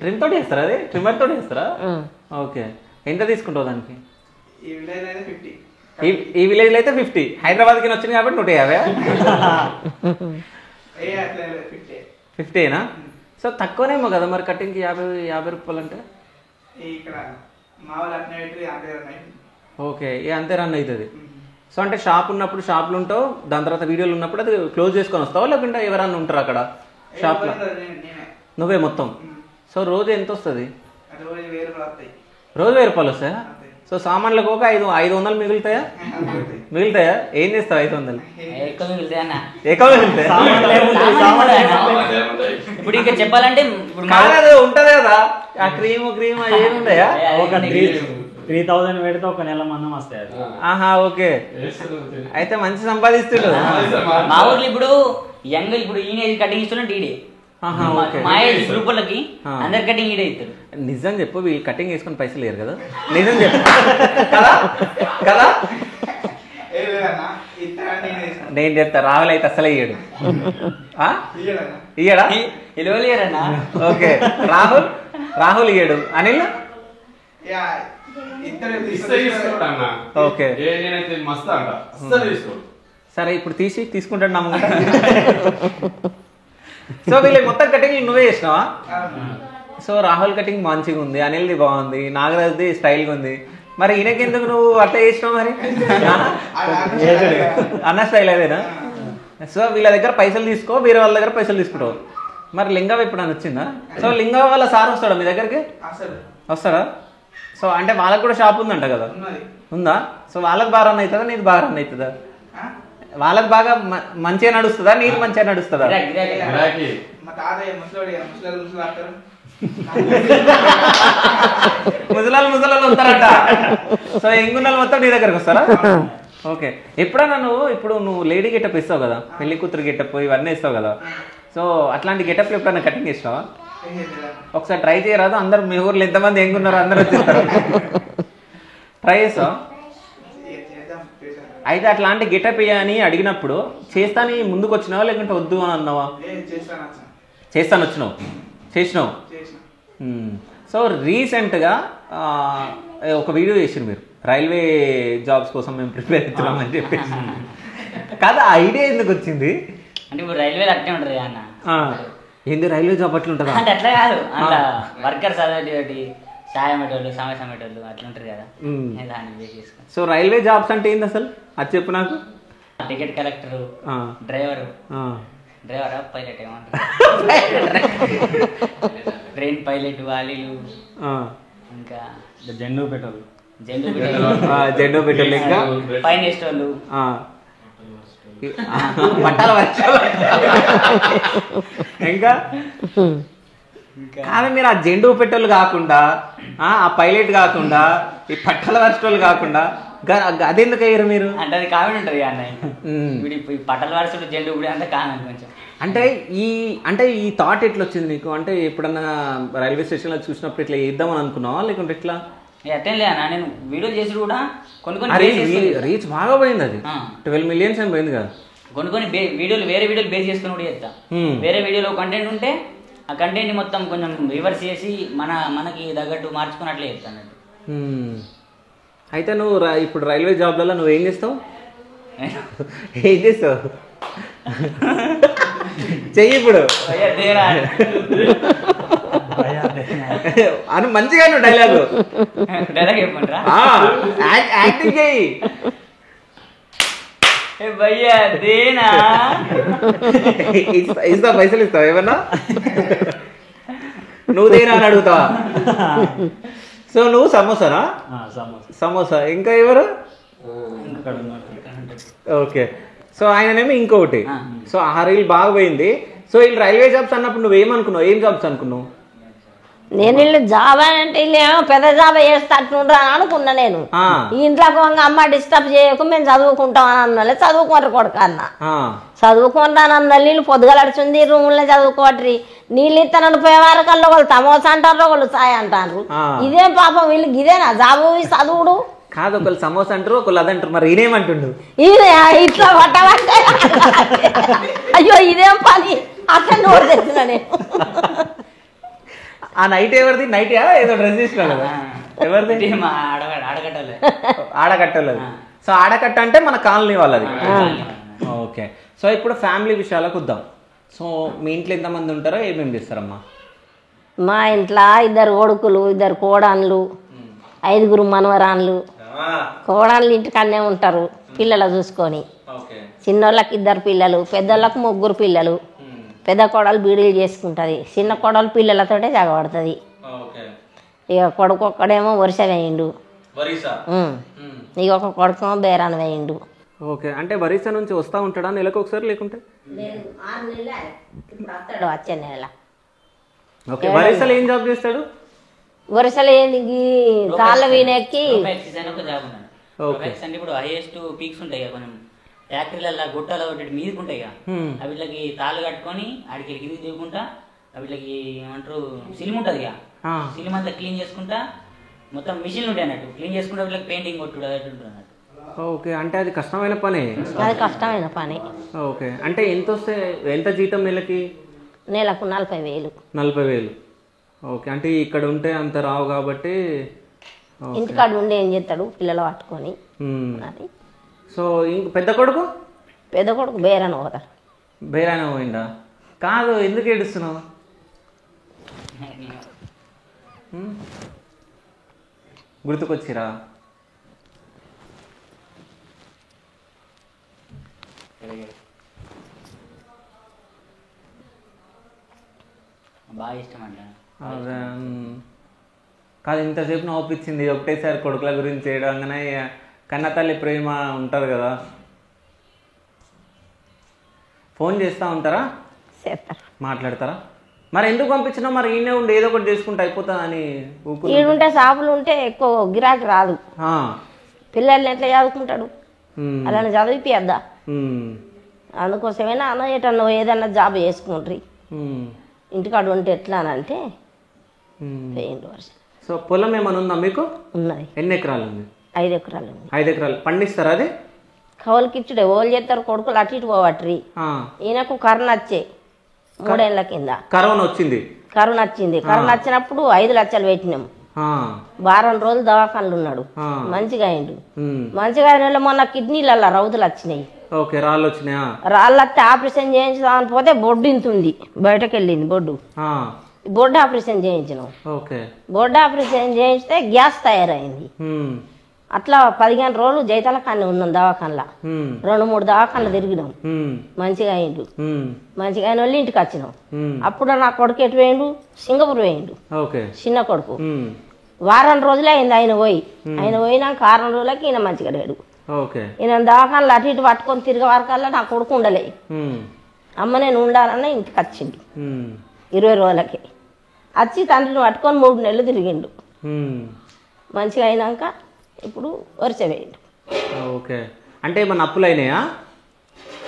ట్రిమ్ తోటి చేస్తారా? అది ట్రిమ్మర్ తోటి చేస్తారా? ఓకే, ఎంత తీసుకుంటావు దానికి? ఈ విలేజ్ లో అయితే 50, హైదరాబాద్కి వచ్చింది కాబట్టి 150. 50ఏనా? సో తక్కువనేమో కదా మరి కటింగ్కి 50 రూపాయలు అంటే. ఓకే, అంతే రన్ అవుతుంది. సో అంటే షాప్ ఉన్నప్పుడు షాప్లో ఉంటావు, దాని తర్వాత వీడియోలు ఉన్నప్పుడు అది క్లోజ్ చేసుకొని వస్తావా, లేకుంటే ఎవరన్నా ఉంటారు అక్కడ షాప్లో? నువ్వే మొత్తం. సో రోజు ఎంత వస్తుంది? రోజు 1000 రూపాయలు వస్తాయా? సో సామాన్లకు ఒక 500 మిగులుతాయా? మిగులుతాయా? ఏం చేస్తావు 500? ఎక్కువ మిగులుతాయి అన్న. ఎక్కువ మిగులుతాయి. ఇప్పుడు ఇంకా చెప్పాలంటే ఇప్పుడు ఉంటది కదా ఆ క్రీమ్ ఏముంటాయా? ఒక 3000 పెడితే ఒక నెల మందం వస్తాయి. ఆహా, ఓకే, అయితే మంచి సంపాదిస్తుండు. మా ఊర్లో ఇప్పుడు యంగ్ ఇప్పుడు ఈయన కటింగ్ ఇస్తున్నట్టు ఈడే మా ఏజ్ గ్రూప్ వాళ్ళకి అందరు కటింగ్ ఈడే ఇస్తారు. నిజం చెప్పు, వీళ్ళు కటింగ్ వేసుకుని పైసలు లేరు కదా? నిజం చెప్పు కదా కదా? నేను చెప్తా, రాహుల్ అయితే అసలే ఇయ్యడు. ఇయ్యడా? ఇవ్వలేరన్నా. ఓకే, రాహుల్ ఇయ్యడు. అనిల్ ఓకే, సరే ఇప్పుడు తీసుకుంటాడు నమ్మకం. సో వీళ్ళకి మొత్తం కటింగ్ నువ్వే చేసినావా? సో రాహుల్ కటింగ్ మంచిగా ఉంది, అనిల్ది బాగుంది, నాగరాజ్ది స్టైల్గా ఉంది. మరి ఈయనకి ఎందుకు నువ్వు అట్లా చేసినావు మరి? అన్న స్టైల్ అదేనా? సో వీళ్ళ దగ్గర పైసలు తీసుకో, వేరే వాళ్ళ దగ్గర పైసలు తీసుకుంటావు. మరి లింగం ఎప్పుడైనా వచ్చిందా? సో లింగం వాళ్ళ సార్ వస్తాడా మీ దగ్గరికి? వస్తాడా? సో అంటే వాళ్ళకి కూడా షాప్ ఉందంట కదా? ఉందా? సో వాళ్ళకి బాగా రన్ అవుతుందా, నీది బాగా రన్ అవుతుందా? వాళ్ళకి బాగా మంచిగా నడుస్తుందా, నీది మంచిగా నడుస్తుందా? ముసలాలు వస్తారట. సో ఎంగున్నలు మొత్తం నీ దగ్గరకు వస్తారా? ఓకే, ఎప్పుడన్నా ఇప్పుడు నువ్వు లేడీ గెటప్ ఇస్తావు కదా, పెళ్లి కూతురు గెటప్ ఇవన్నీ ఇస్తావు కదా, సో అట్లాంటి గెటప్లు ఎప్పుడన్నా కటింగ్ చేస్తావా? ఒకసారి ట్రై చేయరాదు? అందరు మీ ఊర్లో ఎంతమంది ఎంగున్నారో అందరూ వచ్చేస్తారు. ట్రై చేస్తావా? అయితే అట్లాంటి గెటప్ అని అడిగినప్పుడు చేస్తాని ముందుకు వచ్చినావా లేకుంటే వద్దు అని అన్నావా? నేను చేస్తాను అచ్చా. చేస్తాను వచ్చినావు, చేసినావు. చేసిన సో రీసెంట్గా ఒక వీడియో చేసిరు మీరు, రైల్వే జాబ్స్ కోసం మేము ప్రిపేర్ అవుతున్నామని చెప్పేసి. కాదు ఐడియా ఎందుకు వచ్చింది? అంటే ఇప్పుడు రైల్వేలు అట్లే ఉంటుంది అన్న. ఏంది రైల్వే జాబ్ అట్లా ఉంటుందా? అంటే అట్లా కాదు, అట్లా వర్కర్స్ అదేటి సాయం పెట్టేవాళ్ళు, సమస్య పెట్టేవాళ్ళు అట్లా ఉంటుంది కదా, దాన్ని బేస్ చేసుకుని. సో రైల్వే జాబ్స్ అంటే ఏంది అసలు అది చెప్పు నాకు. టికెట్ కలెక్టరు, డ్రైవరు, డ్రైవరా పైలట్ ఏమంటారు, ట్రైన్ పైలట్, వాలీలు, ఇంకా జెండు పెట్టాలి, జెండో పెట్టాలి, ఇంకా పైన వేసేవాళ్ళు, పట్టాల వర్షాలు, ఇంకా కానీ మీరు ఆ జెండు పెట్టోళ్ళు కాకుండా, ఆ పైలట్ కాకుండా, ఈ పట్టాల వర్షాలు కాకుండా అదెందుకు అయ్యారు మీరు? అంటే అది కామెడీ ఉంటుంది అన్నయ్య. ఇప్పుడు ఈ పట్టల వరుసలు జెండు కూడా అంటే కామెడీ కొంచెం. అంటే ఈ థాట్ ఎట్లా వచ్చింది నీకు? అంటే ఎప్పుడన్నా రైల్వే స్టేషన్లో చూసినప్పుడు ఇట్లా చేద్దామని అనుకున్నావా లేకుంటే ఎట్లా? అట్టేం లేదన్నా, నేను వీడియో చేసి కూడా కొన్ని రీచ్ బాగా పోయింది, అది 12 million ఏం పోయింది కదా. కొన్ని వీడియోలు వేరే వీడియోలు బేస్ చేసుకుని కూడా చేస్తా. వేరే వీడియోలో కంటెంట్ ఉంటే ఆ కంటెంట్ మొత్తం కొంచెం రివర్స్ చేసి మనకి తగ్గట్టు మార్చుకున్నట్లే చెప్తాను. అయితే నువ్వు ఇప్పుడు రైల్వే జాబ్లలో నువ్వు ఏం చేస్తావు? ఏం చేస్తావు చెయ్యి ఇప్పుడు అని మంచిగా డైలాగు చెప్పంటారా? యాక్టింగ్ చెయ్యి. భయ్యా దేనా ఇస్తా, పైసలు ఇస్తావు ఏమన్నా? నువ్వు దేనా అని అడుగుతావా? సో నువ్వు సమోసానా? సమోసా. ఇంకా ఎవరు? ఓకే. సో ఆయననేమో ఇంకొకటి. సో ఆ రీల్ బాగా పోయింది. సో వీళ్ళు రైల్వే జాబ్స్ అన్నప్పుడు నువ్వేమనుకున్నావు? ఏం జాబ్స్ అనుకున్నావు? నేను వీళ్ళు జాబ్ అంటే వీళ్ళేమో పెద్ద జాబ్ చేస్తట్టుండ్రా అని అనుకున్నా. నేను ఇంట్లోకి అమ్మ డిస్టర్బ్ చేయకు, మేము చదువుకుంటాం అని అన్నా. చదువుకోండి కొడుకు అన్న, చదువుకుంటానన్న నీళ్ళు పొద్దుగలడుచుంది, రూముల్లో చదువుకోవట్రి. నీళ్ళు ఇస్తానని పోయేవారు కల్లా వాళ్ళు తమోసా అంటారు, వాళ్ళు సాయ అంటారు. ఇదేం పాపం వీళ్ళకి ఇదేనా జాబు చదువుడు? కాదు, ఒకళ్ళు సమోసా అంటారు, ఒకళ్ళు అదంటారు. మరి ఈయనేమంటుండు? ఇదే ఇట్లా పట్టమంటే అయ్యో ఇదేం పని అట్లా నోరు తెచ్చిన నేను. ఆ నైట్ ఎవరిది? నైట్ ఏదో డ్రెస్ చేసినాడు కదా, ఎవరిది? ఆడకట్టలేదు. సో ఆడకట్ట అంటే మన కాలనీ వాళ్ళది. ఓకే. సో ఇప్పుడు ఫ్యామిలీ విషయాలకు వద్దాం. సో మీ ఇంట్లో ఎంతమంది ఉంటారో, ఏమేమి చేస్తారమ్మా? మా ఇంట్లో 2 కొడుకులు, 2 కోడన్లు, 5 మనవరాన్లు. కోడన్లు ఇంటికన్నే ఉంటారు పిల్లలు చూసుకొని. చిన్నోళ్ళకి 2 పిల్లలు, పెద్దోళ్ళకి 3 పిల్లలు. పెద్ద కోడలు బీడీలు చేసుకుంటుంది, చిన్న కోడలు పిల్లలతోటే జగబడుతుంది. ఇక కొడుకు ఒక్కడేమో వరుస వేయిండు, ఇక ఒక కొడుకేమో బేరాన్ వేయిండు. ఓకే. అంటే బరీసా నుంచి వస్తూ ఉంటాడా నెలకు ఒకసారి లేకుంటే? వచ్చే నెల. ఓకే. బరీసాలో ఏం జాబ్ చేస్తాడు? వరుసలు ఏంది తాళ్ళ వీనెక్కి అంటే ఇప్పుడు హైయెస్ట్ పీక్స్ ఉంటాయి కదా, కొంచెం ఫ్యాక్టరీలలో గుట్టలో మీదకి ఉంటాయి కదా, వీటికి తాళ్ళు కట్టుకొని ఆడికి కిందికి దిగుకుంటా, వీటికి ఏమంటారు సిలిమ్ ఉంటుంది ఇక, సిలిమ్ అంతా క్లీన్ చేసుకుంటా, మొత్తం మిషన్లు ఉంటాయి అన్నట్టు, క్లీన్ చేసుకుంటా వీళ్ళకి పెయింటింగ్ కొట్టుడు అన్నట్టు ఉంటుంది అన్నట్టు. ఓకే. అంటే అది కష్టమైన పని? అది కష్టమైన పని. ఓకే. అంటే ఎంత జీతం నెలకి? నెలకు 40,000. 40,000. ఓకే. అంటే ఇక్కడ ఉంటే అంత రావు కాబట్టి ఇంటికాడ ఉండి ఏం చేస్తాడు పిల్లలు పట్టుకొని అది. సో ఇంక పెద్ద కొడుకు? పెద్ద కొడుకు బేరాన పోతాడు. బేరాన పోయిందా? కాదు, ఎందుకు ఏడుస్తున్నావు? గుర్తుకొచ్చిరా? బాగా ఇష్టం అంట. కాదు, ఇంతసేపు నవ్వుపించింది ఒకటేసారి కొడుకుల గురించి చేయడంగానే. కన్నతల్లి ప్రేమ ఉంటారు కదా. ఫోన్ చేస్తూ ఉంటారా? మాట్లాడతారా? మరి ఎందుకు పంపించినా? మరి ఈయనే ఉండి ఏదో ఒకటి చేసుకుంటే అయిపోతుంది అని. ఈడుంటే షాపులు ఉంటే ఎక్కువ గిరాకీ రాదు. పిల్లల్ని ఎట్లా చదువుకుంటాడు? అలా చదివిపిద్దా. అందుకోసమేనా అన్న ఎటన్నా ఏదన్నా జాబ్ చేసుకుంటారు. ఇంటికాడ ఉంటే ఎట్లా అని అంటే 2 వర్షాలు. సో పొలం ఏమైనా ఉందా మీకు? ఉన్నది. ఎన్ని ఎకరాలు ఉంది? 5 ఎకరాలు ఉంది. 5 ఎకరాలు పండిస్తారా? అది కౌలుకిచ్చుడే ఓళ్ళు చేస్తారు కొడుకులు అటు ఇటు పోవట్రి. ఈయనకు కరోనా వచ్చే 3 ఏళ్ల కింద కరోనా వచ్చింది. కరోనా వచ్చినప్పుడు 5 లక్షలు పెట్టినాం. వారం రోజులు దవాఖానలు ఉన్నాడు. మంచిగా అయిండు. మంచిగా అయిన మొన్న కిడ్నీలల్లా రౌతులు వచ్చినాయి. రాళ్ళు వస్తే ఆపరేషన్ చేయించుదామని పోతే బొడ్డు ఇంతుంది, బయటకు వెళ్ళింది బొడ్డు ఆపరేషన్ చేయించినాం. బొడ్డు ఆపరేషన్ చేయిస్తే గ్యాస్ తయారైంది. అట్లా 15 రోజులు జైతాల కానీ ఉన్నాం దవాఖానలో. 2-3 దవాఖానలు తిరిగినాం. మంచిగా అయిండు. మంచిగా అయిన వాళ్ళు ఇంటికి వచ్చినాం. అప్పుడు నా కొడుకు ఎటు పోయిండు, సింగపూర్ పోయిండు. చిన్న కొడుకు వారం రోజులే అయింది ఆయన పోయినాక 6 రోజులకి ఈయన మంచిగా లేడు. ఈయన దవాఖానలు అటు ఇటు పట్టుకొని తిరిగే వరకల్లా నా కొడుకు ఉండలే. అమ్మ నేను ఉండాలన్న ఇంటికి వచ్చిండు 20 రోజులకి. వచ్చి తండ్రిని పట్టుకొని 3 నెలలు తిరిగిండు. మంచిగా అయినాక ఇప్పుడు వరుస వేయండి. అంటే ఏమన్నా అప్పులు అయినాయా?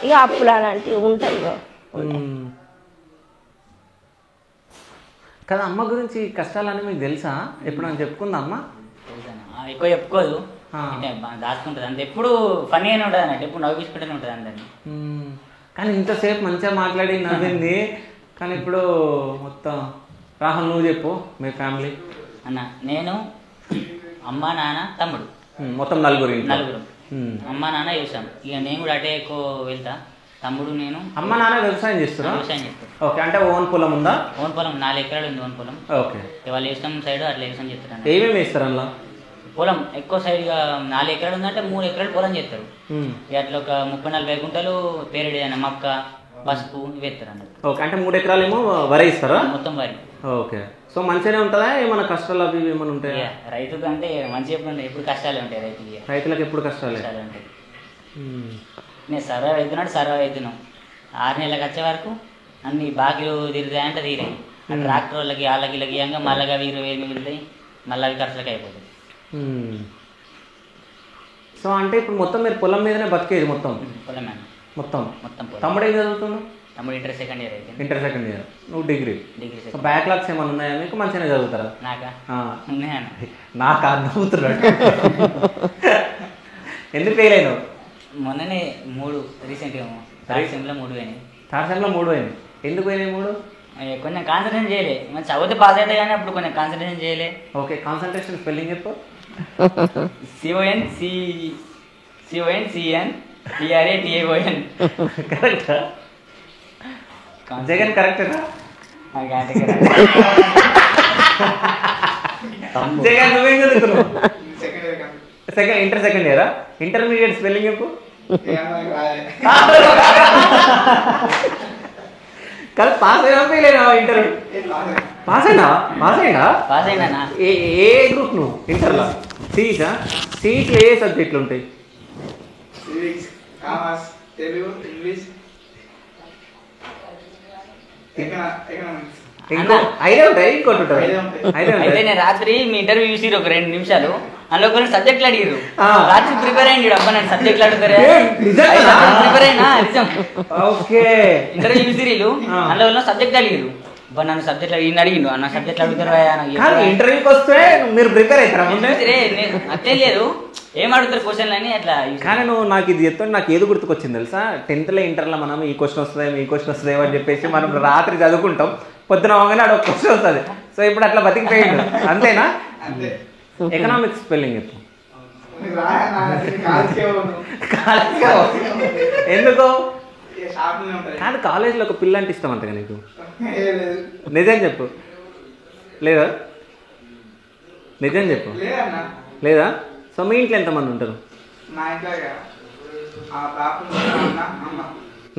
ఇక అప్పులు అలాంటివి ఉంటాయి కదా. అమ్మ గురించి కష్టాలని మీకు తెలుసా? ఎప్పుడైనా చెప్పుకుందా అమ్మ? ఎక్కువ చెప్పుకోదు, దాచుకుంటుంది అంతే. ఎప్పుడు ఫన్నీగానే ఉంటుంది అన్నట్టు, ఎప్పుడు నవ్వించుకుంటూనే ఉంటుంది అందరినీ. కానీ ఇంతసేపు మంచిగా మాట్లాడి నవ్వింది. కానీ ఇప్పుడు మొత్తం రాహుల్ నువ్వు చెప్పు మీ ఫ్యామిలీ. అన్న నేను అమ్మ నాన్న తమ్ముడు మొత్తం నలుగురు. అమ్మ నాన్న వ్యవసాయం. ఇక నేను కూడా అటే ఎక్కువ వెళ్తా. తమ్ముడు నేను. అమ్మ నాన్న వ్యవసాయం చేస్తారా? వ్యవసాయం చేస్తారు. ఓకే. అంటే ఓన్ పొలం ఉందా? ఓన్ పొలం 4 ఎకరాలు ఉంది. ఓన్ పొలం. ఓకే. వాళ్ళు వ్యవసాయం సైడ్ అట్లా వ్యవసాయం చేస్తారు. ఏమేమి వేస్తారు అందులో? పొలం ఎక్కువ సైడ్గా 4 ఎకరాలు ఉందంటే 3 ఎకరాలు పొలం చేస్తారు. అట్లా ఒక 30-40 గుంటలు పేరుడు మక్క, పసుపు ఇవి వేస్తారు అన్నట్టు. ఓకే. అంటే 3 ఎకరాలు ఏమో వరి ఇస్తారా? మొత్తం వరి. ఓకే. సో మంచిగానే ఉంటుందా? ఏమైనా కష్టాలు అవి ఏమైనా ఉంటాయా? రైతుకు అంటే మంచిగా ఎప్పుడు కష్టాలే ఉంటాయి. రైతులకు ఎప్పుడు కష్టాలే ఉంటాయి. నేను సర్వే అవుతున్నాడు, సర్వే అవుతున్నాం. 6 నెలలకు వచ్చే వరకు అన్ని బాకీలు తీరుతాయంటే తీరాయి. ట్రాక్టర్ వాళ్ళకి వాళ్ళకి ఇలా ఇయ్యంగా మళ్ళీ 20,000 మిగులుతాయి. మళ్ళీ అవి ఖర్చులకు అయిపోతాయి. సో అంటే ఇప్పుడు మొత్తం మీరు పొలం మీదనే బతికేది మొత్తం? పొలం మొత్తం. మొత్తం. తమ్ముడు ఏం చదువుతున్నావు? తమ్ముడు ఇంటర్ సెకండ్ ఇయర్ అయితే. Inter second year. నువ్వు డిగ్రీ. సో బ్యాక్లాగ్స్ ఏమైనా ఉన్నాయా మీకు? మంచిగానే చదువుతారా? నాకు అర్థమవుతున్నాడు. ఎందుకు ఫెయిల్ అయినావు? మొన్ననే 3 రీసెంట్గా 3 సెమ్లో 3 పోయినాయి. 3 సెమ్లో 3 పోయినాయి. ఎందుకు పోయినాయి 3? కొంచెం కాన్సన్ట్రేషన్ చేయలే. మనం చదివితే పాస్ అయితే కానీ అప్పుడు కొంచెం కాన్సన్ట్రేషన్ చేయలే. ఓకే. కాన్సన్ట్రేషన్ స్పెల్లింగ్ చెప్పు. CONCNTRATAON. కరెక్టా? జగన్ కరెక్టేనా? జగన్ నువ్వేం చదువుతున్నావు? ఇంటర్ సెకండ్ ఇయరా? ఇంటర్మీడియట్ స్పెల్లింగ్ చెప్పు. కాదు పాస్ అయినా ఫెయిల్ అయినా? ఇంటర్ పాస్ అయినా? ఏ గ్రూప్ నువ్వు ఇంటర్లో? సిఈసా? సిఈలో ఏ సబ్జెక్టులు ఉంటాయి? తెలుగు, ఇంగ్లీష్, ఇంకో 5 ఉంటాయి, ఇంకోటి ఉంటుంది. అయితే నేను రాత్రి మీ ఇంటర్వ్యూ చూసి ఒక 2 నిమిషాలు అందులో కొన్ని సబ్జెక్టులు అడిగారు. రాత్రి ప్రిపేర్ అయ్యింది అబ్బా. నేను సబ్జెక్టులు అడుగుతారా? ప్రిపేర్ అయినా నిజం. ఓకే. ఇంటర్వ్యూ చూసిరీలు అందులో సబ్జెక్ట్ అడిగారు. అబ్బా నన్ను సబ్జెక్ట్ అడిగిండు అన్న సబ్జెక్టులు అడుగుతారా? ఇంటర్వ్యూకి వస్తే మీరు ప్రిపేర్ అవుతారా? అట్లే లేదు, ఏం అడుగుతారు క్వశ్చన్లు అని అట్లా. కానీ నువ్వు నాకు ఇది చెప్తాను, నాకు ఏది గుర్తుకొచ్చింది తెలుసా? 10th ఇంటర్లో మనం ఈ క్వశ్చన్ వస్తుందేమో ఈ క్వశ్చన్ వస్తుందేమో అని చెప్పేసి మనం రాత్రి చదువుకుంటాం, పొద్దున అవగానే అక్కడ ఒక క్వశ్చన్ వస్తుంది. సో ఇప్పుడు అట్లా బతికిపోయిండు అంతేనా? ఎకనామిక్స్ స్పెల్లింగ్ చెప్పు. ఎందుకు? కాదు కాలేజీలో ఒక పిల్ల అంటే ఇష్టం అంతగా నీకు? నిజం చెప్పు. లేదా? నిజం చెప్పు. లేదా? సో మీ ఇంట్లో ఎంతమంది ఉంటారు?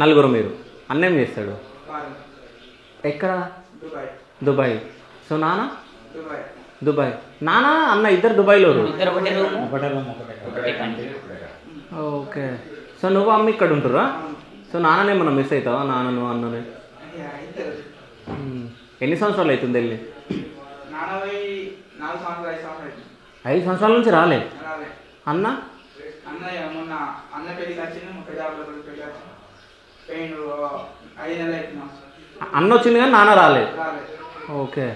4 మీరు. అన్న ఏం చేస్తాడు? ఎక్కడ? దుబాయ్. సో నాన్న? దుబాయ్. నాన్న అన్న ఇద్దరు దుబాయ్లో. ఓకే. సో నువ్వు అమ్మ ఇక్కడ ఉంటురా? సో నాన్ననే మనం మిస్ అవుతావా? నాన్నను అన్ననే? ఎన్ని సంవత్సరాలు అవుతుంది వెళ్ళి? 5 సంవత్సరాల నుంచి రాలే. అన్న? అన్న వచ్చింది కానీ నాన్న రాలేదు. ఓకే.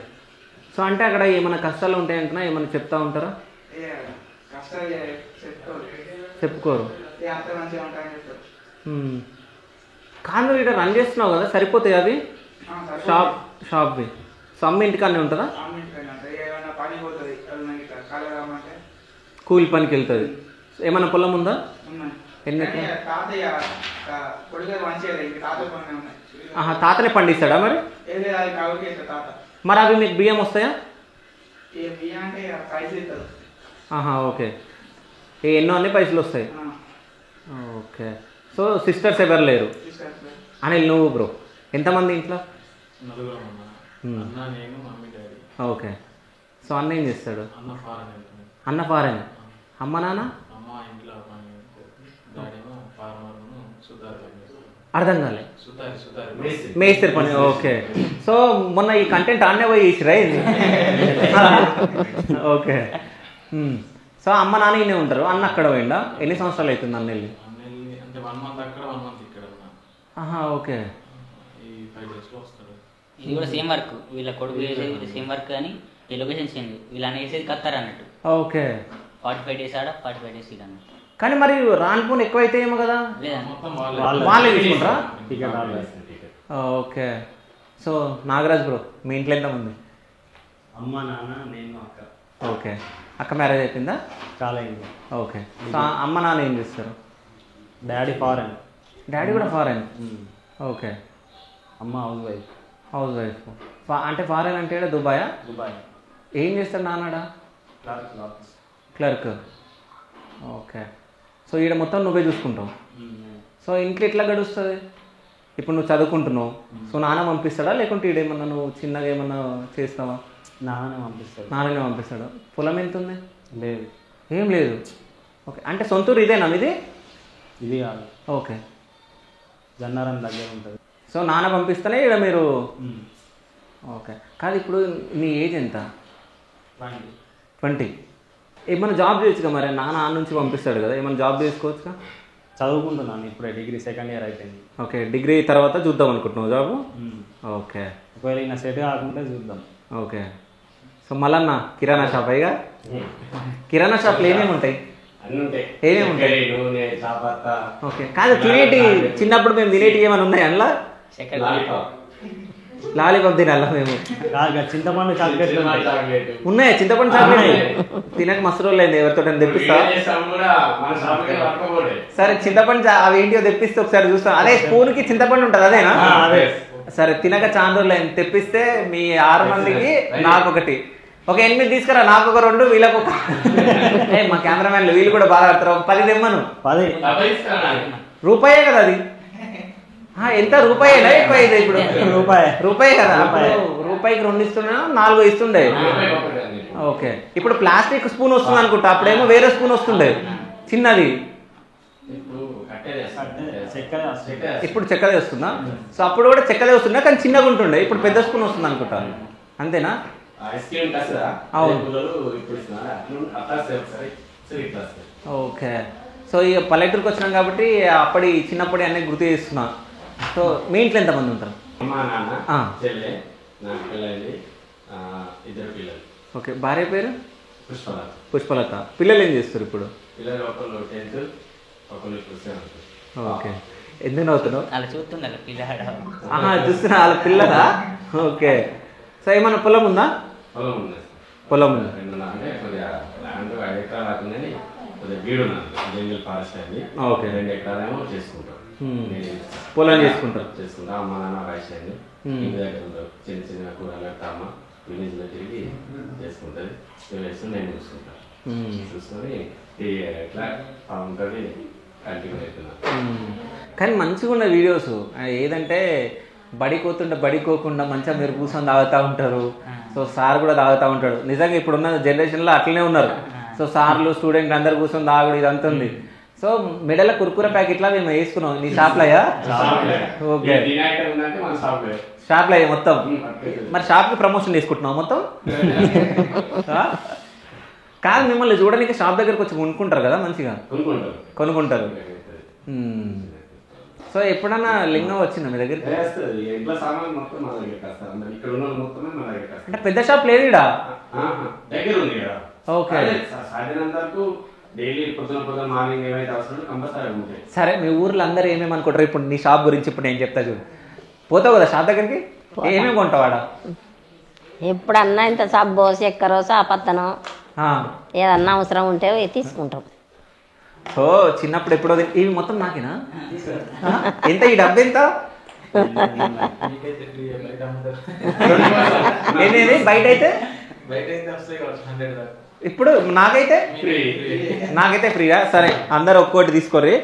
సో అంటే అక్కడ ఏమైనా కష్టాలు ఉంటాయంటున్నా? ఏమైనా చెప్తా ఉంటారా? చెప్పుకోరు. అంతా మంచిగా ఉంటాయని చెప్తారు. కానీ ఇక్కడ రన్ చేస్తున్నావు కదా, సరిపోతాయి అవి షాప్వి? సో అమ్మ ఇంటికానే ఉంటుందా? ఏమైనా పని పోతుంది కాలు రామంటే కూలి పనికి వెళ్తుంది. ఏమైనా పొలం ఉందా? ఉన్నాయి. తాతయ్య కొడుకు మంచిగా తాత పని ఉన్నాయి. తాతనే పండిస్తాడా మరి? అది కావుకి తాత. మరి అవి మీకు బియ్యం వస్తాయా? బియ్యం అంటే పైసలు ఇస్తారు. ఓకే. ఎన్నో అన్ని పైసలు వస్తాయి. ఓకే. సో సిస్టర్స్ ఎవరు లేరు? అనిల్ నువ్వు బ్రో ఎంతమంది ఇంట్లో? ఓకే. సో అన్న ఏం చేస్తాడు? అన్న ఫారెన్. అమ్మ నాన్న? అర్థం కాలే. మేస్త్రి పని. ఓకే. సో మొన్న ఈ కంటెంట్ ఆన్నే పోయి చేసిరా ఇది? ఓకే. సో అమ్మ నాన్న ఈయనే ఉంటారు. అన్న అక్కడ పోయిండా? ఎన్ని సంవత్సరాలు అవుతుంది అన్న వెళ్ళి? ఓకే. ఇది కూడా సేమ్ వర్క్, వీళ్ళ కొడుకు చేసేది సేమ్ వర్క్ కానీ ఈ లొకేషన్ చేంజ్. వీళ్ళు అన్న చేసేది కత్తారు అన్నట్టు. ఓకే. 45 days ఆడ 45 days ఇది అన్నట్టు. కానీ మరి రాన్పూన్ ఎక్కువైతే ఏమో కదా, వాళ్ళే తీసుకుంటారా? ఓకే. సో నాగరాజ్ బ్రో మీ ఇంట్లో ఎంతమంది? అమ్మ నాన్న నేను అక్క. ఓకే. అక్క మ్యారేజ్ అయిపోయిందా? చాలా అయింది. ఓకే. సో అమ్మ నాన్న ఏం చేస్తారు? Daddy foreign. డాడీ కూడా ఫారెన్. ఓకే. అమ్మ హౌస్ వైఫ్. House wife. అంటే ఫారెన్ అంటే దుబాయా? దుబాయ్. ఏం చేస్తాడు నాన్నడా? క్లర్క్. ఓకే. సో ఈడ మొత్తం నువ్వే చూసుకుంటావు. సో ఇంట్లో ఎట్లా గడుస్తుంది? ఇప్పుడు నువ్వు చదువుకుంటున్నావు, సో నాన్న పంపిస్తాడా లేకుంటే ఈడేమన్నా నువ్వు చిన్నగా ఏమన్నా చేస్తావా? నాన్ననే పంపిస్తాడు. నాన్ననే పంపిస్తాడు. పొలం ఎంత ఉంది? లేదు. ఏం లేదు. ఓకే. అంటే సొంతూరు ఇదేనా ఇది? ఇది కాదు. ఓకే. జన్నారం దగ్గర ఉంటుంది. సో నాన్న పంపిస్తేనే ఇక్కడ మీరు. ఓకే. కాదు ఇప్పుడు నీ ఏజ్ ఎంత? 20. ఏమన్నా జాబ్ చేయొచ్చుగా మరి? నాన్న ఆ నుంచి పంపిస్తాడు కదా, ఏమన్నా జాబ్ చేసుకోవచ్చుగా? చదువుకుంటున్నాను ఇప్పుడే, డిగ్రీ సెకండ్ ఇయర్ అయిపోయింది. ఓకే. డిగ్రీ తర్వాత చూద్దాం అనుకుంటున్నావు జాబు? ఓకే. ఒకవేళ ఇంకా సెట్ కాకుంటే చూద్దాం. ఓకే. సో మళ్ళన్న కిరాణా షాప్ అయ్యగా? కిరాణా షాప్లో ఏమేమి ఉంటాయి? ఏమేమి ఉంటాయి? ఓకే. కాదు తినేటి చిన్నప్పుడు మేము తినేటి ఏమైనా ఉన్నాయి అందులో? లాలీపాప్ తినాలా మేము? చింతపండు చాక్లెట్లు ఉన్నాయా? చింతపండు చాక్లెట్ తినక మస్తు రోజులు అయింది. ఎవరితో తెప్పిస్తా? సరే చింతపండు అవి ఏంటియో తెప్పిస్తే ఒకసారి చూస్తాం. అదే స్పూన్కి చింతపండు ఉంటుంది అదేనా? సరే తినక చాలా రోజులు అయింది, తెప్పిస్తే మీ 6 మందికి నాకు ఒకటి. ఒక 8 తీసుకురా, నాకు ఒక 2, వీళ్ళకు ఒక. మా కెమెరామెన్లు వీళ్ళు కూడా బాగా ఆడతారు. 10 తెమ్మను. 10 రూపాయే కదా అది? ఎంత రూపాయేనా ఎక్కువ? ఇది ఇప్పుడు రూపాయే కదా. రూపాయికి 2 ఇస్తున్నా, 4 ఇస్తుండే. ఓకే. ఇప్పుడు ప్లాస్టిక్ స్పూన్ వస్తుంది అనుకుంటా, అప్పుడేమో వేరే స్పూన్ వస్తుండే చిన్నది. ఇప్పుడు చెక్కదే వస్తుందా? సో అప్పుడు కూడా చెక్కదే వస్తుండే కానీ చిన్నగా ఉంటుండే, ఇప్పుడు పెద్ద స్పూన్ వస్తుంది అనుకుంటా. అంతేనా? ఓకే. సో ఇక పల్లెటూరుకి వచ్చినాం కాబట్టి అప్పటి చిన్నప్పటి అన్నీ గుర్తు చేస్తున్నా. సో మీ ఇంట్లో ఎంతమంది ఉంటారు? ఓకే. భార్య పేరు? పుష్పలత. పిల్లలు ఏం చేస్తారు ఇప్పుడు? ఓకే. ఎందుకు అవుతున్నావు? అలా చూస్తున్నారు పిల్లగాడు. చూస్తున్నా వాళ్ళ పిల్లదా? ఓకే. సో ఏమన్నా పొలం ఉందా? పొలం ఉంది. ఓకే. పొలం చేసుకుంటారు. అమ్మ నాన్న వయసు అయింది, ఇంటి దగ్గర ఉంటారు. చిన్న చిన్న కూరలు అమ్మ విలేజ్ లో తిరిగి చేసుకుంటుంది. నేను చూసుకుంటాను. చూసుకొని ఎట్లా ఉంటుంది కంటిన్యూ అవుతున్నా. కానీ మంచిగా ఉన్న వీడియోస్ ఏదంటే బడికోకుండా మంచిగా మీరు కూర్చొని తాగుతూ ఉంటారు. సో సార్ కూడా తాగుతూ ఉంటాడు. నిజంగా ఇప్పుడున్న జనరేషన్లో అట్లనే ఉన్నారు. సో సార్లు స్టూడెంట్ అందరు కూర్చొని తాగుడు ఇదంతా ఉంది. సో మెడల కుర్కుర ప్యాకెట్లా మేము వేసుకున్నాం. నీ షాప్లో అయ్యా? ఓకే. షాప్లో అయ్యా మొత్తం. మరి షాప్కి ప్రమోషన్ తీసుకుంటున్నావు మొత్తం? కాదు మిమ్మల్ని చూడడానికి షాప్ దగ్గరకు వచ్చి కొనుక్కుంటారు కదా, మంచిగా కొనుక్కుంటారు. సో ఎప్పుడన్నా లింగం వచ్చిందా మీ దగ్గర? అంటే పెద్ద షాప్ లేదు ఇక్కడ. దగ్గర ఉంది. ఓకే. డైలీ పొద్దున మార్నింగ్ ఏమైతే అవసరం కంపల్సరీ ఉంటాయి. సరే మీ ఊర్లో అందరూ ఏమేమి అనుకుంటారు? ఇప్పుడు నీ షాప్ గురించి ఇప్పుడు నేను చెప్తా చూడు. పోతావు కదా షాప్ దగ్గరికి, ఏమేమి కొంటావాడా? ఎప్పుడన్నా ఇంత సబ్బో చక్కెరో సాపత్తనో ఏదన్నా అవసరం ఉంటే తీసుకుంటాం. సో చిన్నప్పుడు ఎప్పుడో ఇవి మొత్తం నాకేనా? ఎంత ఈ డబ్బు ఎంత? ఏమేమి బయట అయితే ఇప్పుడు నాకైతే ఫ్రీగా. సరే అందరు ఒక్కోటి తీసుకోర్రి.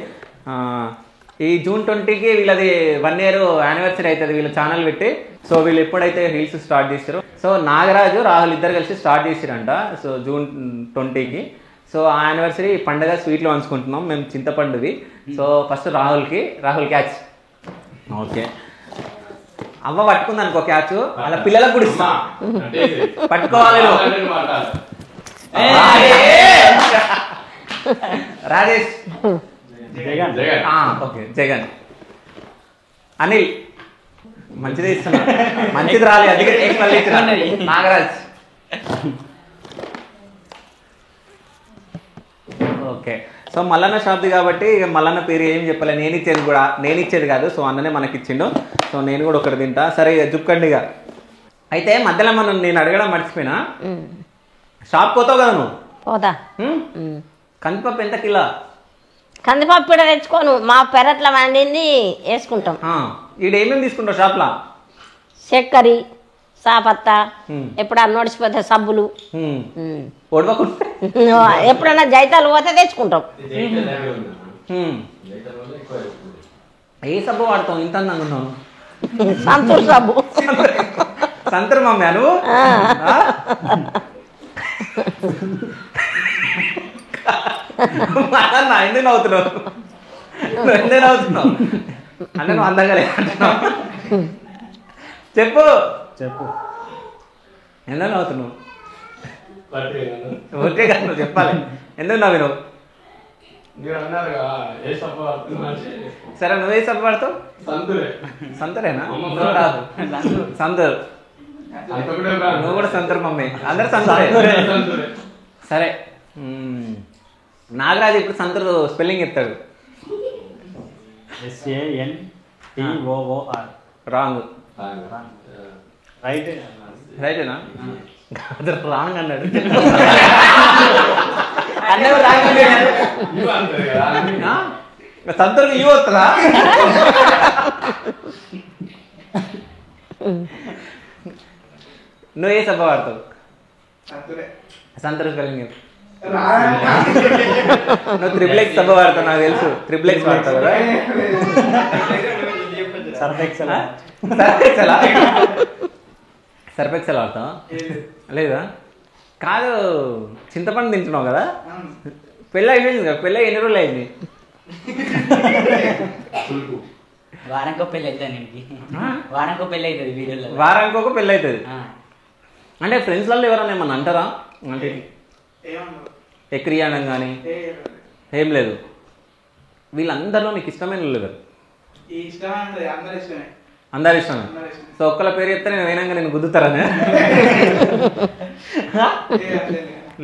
ఈ జూన్ 20కి వీళ్ళది 1 year యానివర్సరీ అవుతుంది వీళ్ళ ఛానల్ పెట్టి. సో వీళ్ళు ఎప్పుడైతే రీల్స్ స్టార్ట్ చేశారు, సో నాగరాజు రాహుల్ ఇద్దరు కలిసి స్టార్ట్ చేసిరంట. సో జూన్ 20కి. సో ఆ యానివర్సరీ పండుగ స్వీట్లు పంచుకుంటున్నాం మేము, చింతపండువి. So first Rahul catch. Okay, అవ్వ పట్టుకుంది అనుకో క్యాచ్, అలా పిల్లలకు కూడా ఇస్తా, పట్టుకోవాలి. రాజేష్, ఓకే జగన్, అనిల్ మంచిది ఇస్తున్నా, మంచిది రాలి అందుకే నాగరాజ్. ఓకే, సో మల్లన్న షాప్ది కాబట్టి ఇక మల్లన్న పేరు ఏం చెప్పలే, నేను ఇచ్చేది కాదు. సో అన్ననే మనకి ఇచ్చిండు. సో నేను కూడా ఒకటి తింటా. సరే ఇక జుక్కండిగా. అయితే మధ్యలో నేను అడగడం మర్చిపోయినా, షాప్ పోతావు కదా నువ్వు? పోతా. కందిపప్పు ఎంత కిలో? కందిపప్పు కూడా తెచ్చుకోను, మా పెరట్ల వండింది వేసుకుంటాం. ఈడేమేమి తీసుకుంటావు షాప్లో? చక్కెర, సాపత్త, ఎప్పుడన్నా నడిచిపోతే సబ్బులు, ఎప్పుడన్నా జైతాలు పోతే తెచ్చుకుంటాం. ఏ సబ్బు వాడతావు? ఇంత అందంగా ఉన్నావు. సంతూర్ సబ్బు. సంతూర్ మమ్మీ నువ్వు? ఎందుకు నవ్వుతున్నావు? అంటే నువ్వు అందంగా లేదంటున్నావు. చెప్పు ఎందుకు నవ్వుతున్నావు? ఓకే కదా, నువ్వు చెప్పాలి ఎందుకు నవ్వు. సరే నువ్వే సబ్బు వాడతావు? సంతరేనా? సంతూర్. నువ్వు కూడా సంతూర్ మమ్మీ, అందరు సంతూరే. సరే నాగరాజు ఇప్పుడు సంతూర్ స్పెల్లింగ్ చెప్తాడు. SANTOOR. రాంగ్. రైటేనా? రాంగ్ అన్నాడు. సంతూర్కి యూ వస్తుందా? నువ్వు ఏ సబ్బ వాడతావు? సంతూర్ స్పెల్లింగ్. నువ్వు త్రిప్లెక్స్ సబ్బ వాడతావు నాకు తెలుసు. త్రిప్లెక్స్ వాడతావు కదా? సర్ఫెక్సెల్ వాడతావు లేదా? కాదు, చింతపండు తింటున్నావు కదా? పెళ్ళి అయిపోయింది కదా? పెళ్ళి ఎన్ని రోజులు అయింది? వారానికి పెళ్ళి అవుతుంది. వారానికి పెళ్ళి అవుతుంది వీడియోలో. వారానికి ఒక పెళ్ళి అవుతుంది అంటే ఫ్రెండ్స్లలో ఎవరన్నా ఏమన్నా అంటారా? అంటే ఎక్కిరి అనడం కానీ ఏం లేదు. వీళ్ళందరిలో నీకు ఇష్టమైన వాళ్ళు ఎవరు? అందరు ఇష్టమే. సో ఒక్కళ్ళ పేరు చెప్తే నేను వినంగా నేను గుద్దుతారని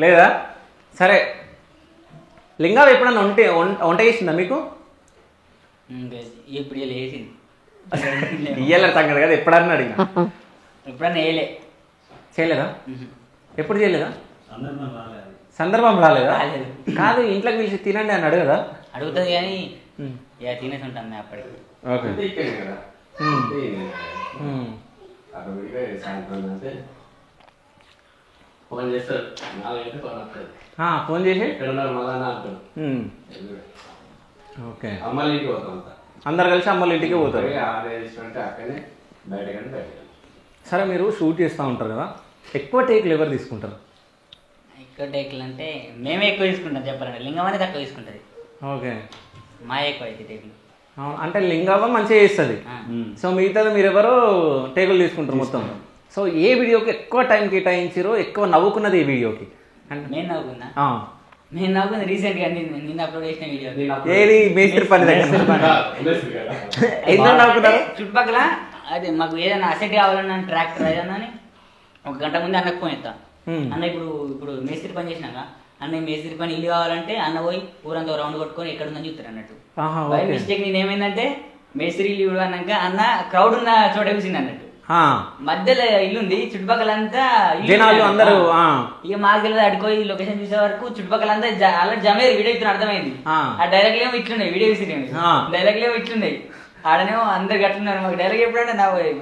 లేదా? సరే లింగాలు ఎప్పుడన్నా వంట చేసిందా మీకు? ఇప్పుడు వేసింది ఇయ్యాల సంగతి కదా, ఎప్పుడన్నా అడిగినా. ఎప్పుడన్నా చేయలేదా? ఎప్పుడు చేయలేదా? సందర్భం రాలేదా? కాదు, ఇంట్లోకి పిలిచి తినండి అని అడగదా? అడుగుతుంది కానీ ఇక తినేసి ఉంటాను అప్పటికి. ఫోన్ చేస్తారు, ఫోన్ చేసి ఓకే అమ్మల ఇంటికి పోతాం. అందరు కలిసి అమ్మల ఇంటికి పోతారు. అక్కడనే బయట. సరే మీరు షూట్ చేస్తూ ఉంటారు కదా, ఎక్కువ టేక్లు ఎవరు తీసుకుంటారు? ఎక్కువ టేక్లు అంటే మేమే ఎక్కువ తీసుకుంటాం చెప్పాలంటే. లింగం అనేది తక్కువ తీసుకుంటుంది. ఓకే, మా ఎక్కువ అయితే టేకులు. అంటే లింగవ్వ మంచిగా చేస్తుంది. సో మిగతాది మీరెవరో టేకులు తీసుకుంటారు మొత్తం. సో ఏ వీడియోకి ఎక్కువ టైం కేటాయించారో, ఎక్కువ నవ్వుకున్నది ఏ వీడియోకి? నేను నవ్వుకుంది రీసెంట్ గా నిన్న అప్లోడ్ చేసిన వీడియో. ఏది? మేస్త్రి పని దగ్గర నవ్వుకున్నారు. చుట్టుపక్కల అదే మాకు ఏదైనా అసెట్ కావాలన్నా ట్రాక్టర్ ఏదన్నా అని 1 గంట ముందు అన్నకు ఫోన్ ఎత్తా. అన్న ఇప్పుడు మేస్త్రి పని చేసినాక అన్న మేస్త్రి పని ఇల్లు కావాలంటే అన్న పోయి ఊరంతా రౌండ్ కొట్టుకొని ఎక్కడ ఉందని చూస్తారు అన్నట్టు. ఆహా, బై ఓకే. మిస్టేక్ నేను ఏమైందంటే మేస్త్రి ఇల్లు అన్నాక అన్న క్రౌడ్ ఉన్న చోట కూర్చుంది అన్నట్టు. మధ్యలో ఇల్లు ఉంది, చుట్టుపక్కలంతా జనాలు అందరూ. ఇక మాకు తెలియదు, అడుకోయి లొకేషన్ చూసే వరకు చుట్టుపక్కలంతా అలా జమేరు. వీడియో ఇస్తున్న అర్థమైంది. ఆ డైలాగ్ ఏమో ఇట్లున్నాయి, వీడియో విసిరేమి డైలాగ్ ఏమో ఇట్లున్నాయి. ఆడనేమో అందరు గట్లున్నారు. మాకు డైలాగ్ ఎప్పుడంటే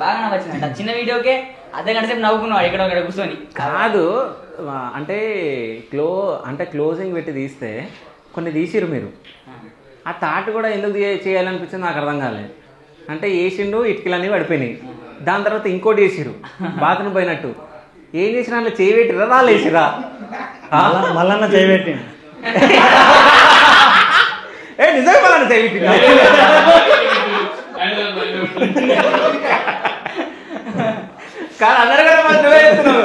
బాగా నవ్వచ్చిందంట. చిన్న వీడియోకే అర్ధ గంట సేపు నవ్వుకున్నాడు ఇక్కడ ఒకటి కూర్చొని. కాదు అంటే క్లోజింగ్ పెట్టి తీస్తే కొన్ని తీసిరు మీరు, ఆ తాటు కూడా ఎందుకు చేయాలనిపించింది నాకు అర్థం కాలేదు. అంటే వేసిండు, ఇటుకలన్నీ పడిపోయినాయి. దాని తర్వాత ఇంకోటి వేసిరు బాత్రూమ్ పోయినట్టు. ఏం చేసినా అట్లా చేయి పెట్టిరా, రాళ్ళు వేసిరా? మళ్ళన్న చేయబెట్టి నిజంగా మళ్ళీ చేయి పెట్టిరా? కానీ అందరు కూడా మళ్ళీ నువ్వే చెప్తున్నావు.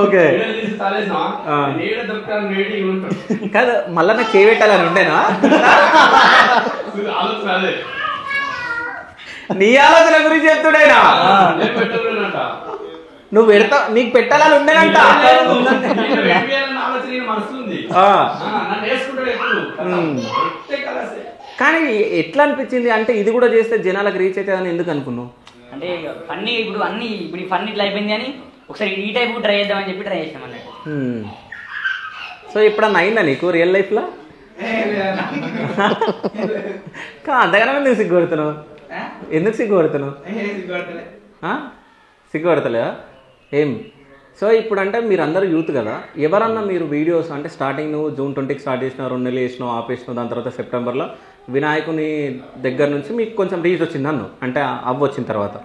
ఓకే కాదు, మళ్ళా నాకు చేయి పెట్టాలని ఉండేనా? నీ ఆలోచన గురించి చెప్తుడేనా? నువ్వు పెడతా, నీకు పెట్టాలని ఉండేనంట. కానీ ఎట్లా అనిపించింది అంటే ఇది కూడా చేస్తే జనాలకు రీచ్ అవుతుందని ఎందుకు అనుకున్నావు? అంటే ఫన్నీ ఇప్పుడు అన్ని ఇప్పుడు ఈ ఫన్నీ ఇట్లా అయిపోయింది అని ఒకసారి ఈ టైప్ ట్రై చేద్దామని చెప్పి ట్రై చేసాం అన్నట్టు. సో ఎప్పుడన్నా అయిందా నీకు రియల్ లైఫ్లో? అంతగానే ఎందుకు సిగ్గుపడుతున్నావు? ఎందుకు సిగ్గుపడుతున్నావు? సిగ్గుపడతలేదా ఏం? సో ఇప్పుడు అంటే మీరు అందరూ యూత్ కదా, ఎవరన్నా మీరు వీడియోస్ అంటే స్టార్టింగ్ నువ్వు June 20కి స్టార్ట్ చేసినావు, 2 నెలలు చేసినావు, ఆపేసినావు, దాని తర్వాత సెప్టెంబర్లో వినాయకుని దగ్గర నుంచి మీకు కొంచెం రీచ్ వచ్చింది అన్ను, అంటే వచ్చిన తర్వాత.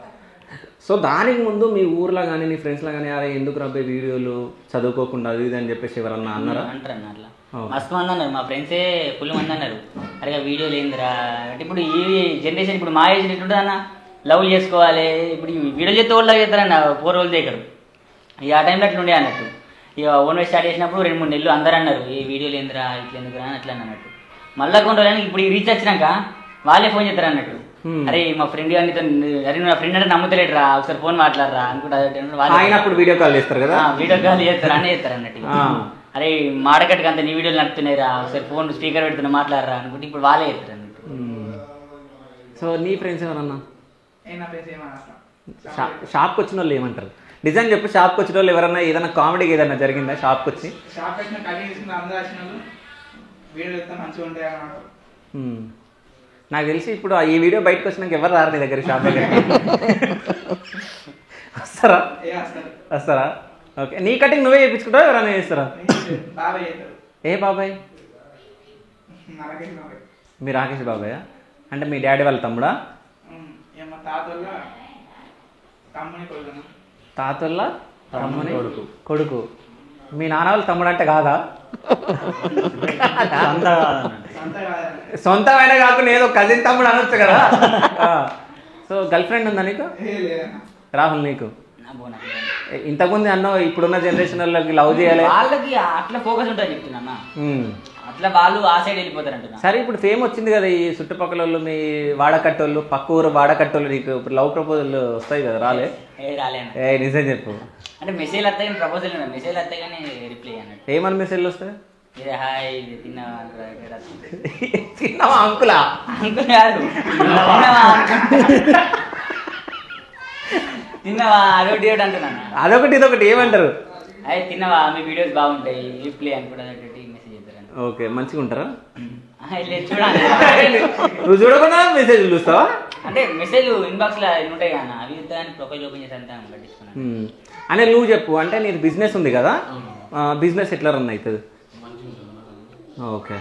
సో దానికి ముందు మీ ఊర్లో కానీ నీ ఫ్రెండ్స్లో కానీ అరే ఎందుకు రాబోయే వీడియోలు చదువుకోకుండా అది ఇది అని చెప్పేసి ఎవరన్నా అన్నారా? అంటారు అట్లా మస్తు మంది అన్నారు. మా ఫ్రెండ్సే ఫుల్ మంది అన్నారు, అరే వీడియోలు ఏందిరా అంటే ఇప్పుడు ఈ జనరేషన్ ఇప్పుడు మా ఏజ్ ఎట్లుంటుంది అన్న, లవ్ చేసుకోవాలి, ఇప్పుడు వీడియో చేస్తే వాళ్ళు చేస్తారన్న 4 రోజులు దగ్గర. ఇక ఆ టైంలో అట్లా ఉండే అన్నట్టు. ఇక ఓన్ వే స్టార్ట్ చేసినప్పుడు 2-3 నెలలు అందరూ అన్నారు ఈ వీడియోలు ఏందిరా ఇట్లా ఎందుకురా అని అట్లా అన్నట్టు. మళ్ళా కొన్ని రోజులు ఇప్పుడు ఈ రీచ్ వచ్చినాక వాళ్ళే ఫోన్ చేస్తారు అన్నట్టు, అరే మా ఫ్రెండ్ కానీ అరే నా ఫ్రెండ్ అంటే నమ్ముతలేడురా, ఒకసారి ఫోన్ మాట్లాడరా అనుకుంటా. వీడియో కాల్ చేస్తారు కదా, వీడియో కాల్ చేస్తారు అనే చేస్తారు అన్నట్టు. అరే మాడకట్టుకు అంత నీ వీడియోలు నడుతున్నాయిరా, ఒకసారి ఫోన్ స్పీకర్ పెడుతున్నా మాట్లాడరా అనుకుంటే ఇప్పుడు వాళ్ళే చేస్తారు అన్నట్టు. సో నీ ఫ్రెండ్స్ ఎవరన్నా షాప్కి వచ్చిన వాళ్ళు ఏమంటారు? నిజం చెప్పు, షాప్కి వచ్చిన వాళ్ళు ఎవరన్నా ఏదైనా కామెడీకి ఏదైనా జరిగిందా? షాప్కి వచ్చి నాకు తెలిసి ఇప్పుడు ఈ వీడియో బయటకు వచ్చినాక ఎవరు రారు నీ దగ్గర షాప్ దగ్గర. వస్తారా? ఓకే. నీ కటింగ్ నువ్వే చేయించుకుంటావా ఎవరైనా చేస్తారా? ఏ బాబాయ్? మీ రాకేష్ బాబాయ్ అంటే మీ డాడీ వాళ్ళ తమ్ముడా? తాతోళ్ళ తమ్ముని కొడుకు. మీ నాన్న వాళ్ళ తమ్ముడు అంటే కాదా? సొంతమైన కాకుండా ఏదో కజిన్ తమ్ముడు అనొచ్చు కదా. సో గర్ల్ ఫ్రెండ్ ఉందా నీకు? రాహుల్ నీకు ఇంతకుముందు అన్నావు ఇప్పుడున్న జనరేషన్ వాళ్ళకి లవ్ చేయాలి, వాళ్ళకి అట్లా ఫోకస్ ఉంటుంది చెప్తున్నా, అట్లా వాళ్ళు ఆ సైడ్ వెళ్ళిపోతారు అంటున్నా. సరే ఇప్పుడు ఫేమ్ వచ్చింది కదా, ఈ చుట్టుపక్కల వాళ్ళు మీ వాడకట్టోళ్ళు, పక్క ఊరు వాడకట్టోళ్ళు నీకు ఇప్పుడు లవ్ ప్రపోజల్ వస్తాయి కదా, రాలే? నిజం చెప్పు. అంటే మెసేజ్ వస్తాయి, ప్రపోజల్ మెసేజ్ వస్తాయి కానీ రిప్లై అన్నట్టు. ఏమని మెసేజ్లు వస్తాయి? హాయ్ తిన్నావా అంకులా? అంకుల్ కాదు, తిన్నావా అదొకటి అంటున్నాను. అదొకటి ఇదొకటి ఏమంటారు? అదే తిన్నావా మీ వీడియోస్ బాగుంటాయి రిప్లై అని కూడా మెసేజ్ చేస్తారు. ఓకే, మంచిగా ఉంటారా? చూడాలి, నువ్వు చూడకుండా మెసేజ్ చూస్తావా? అంటే మెసేజ్ ఇన్బాక్స్ లో ఉంటాయి కదా, అవి ప్రొఫైల్ ఓపెన్ చేసి అంతా పట్టించుకున్నాను. అనే నువ్వు చెప్పు, అంటే నీది బిజినెస్ ఉంది కదా, బిజినెస్ ఎట్లా రన్ అవుతుంది? ఓకే.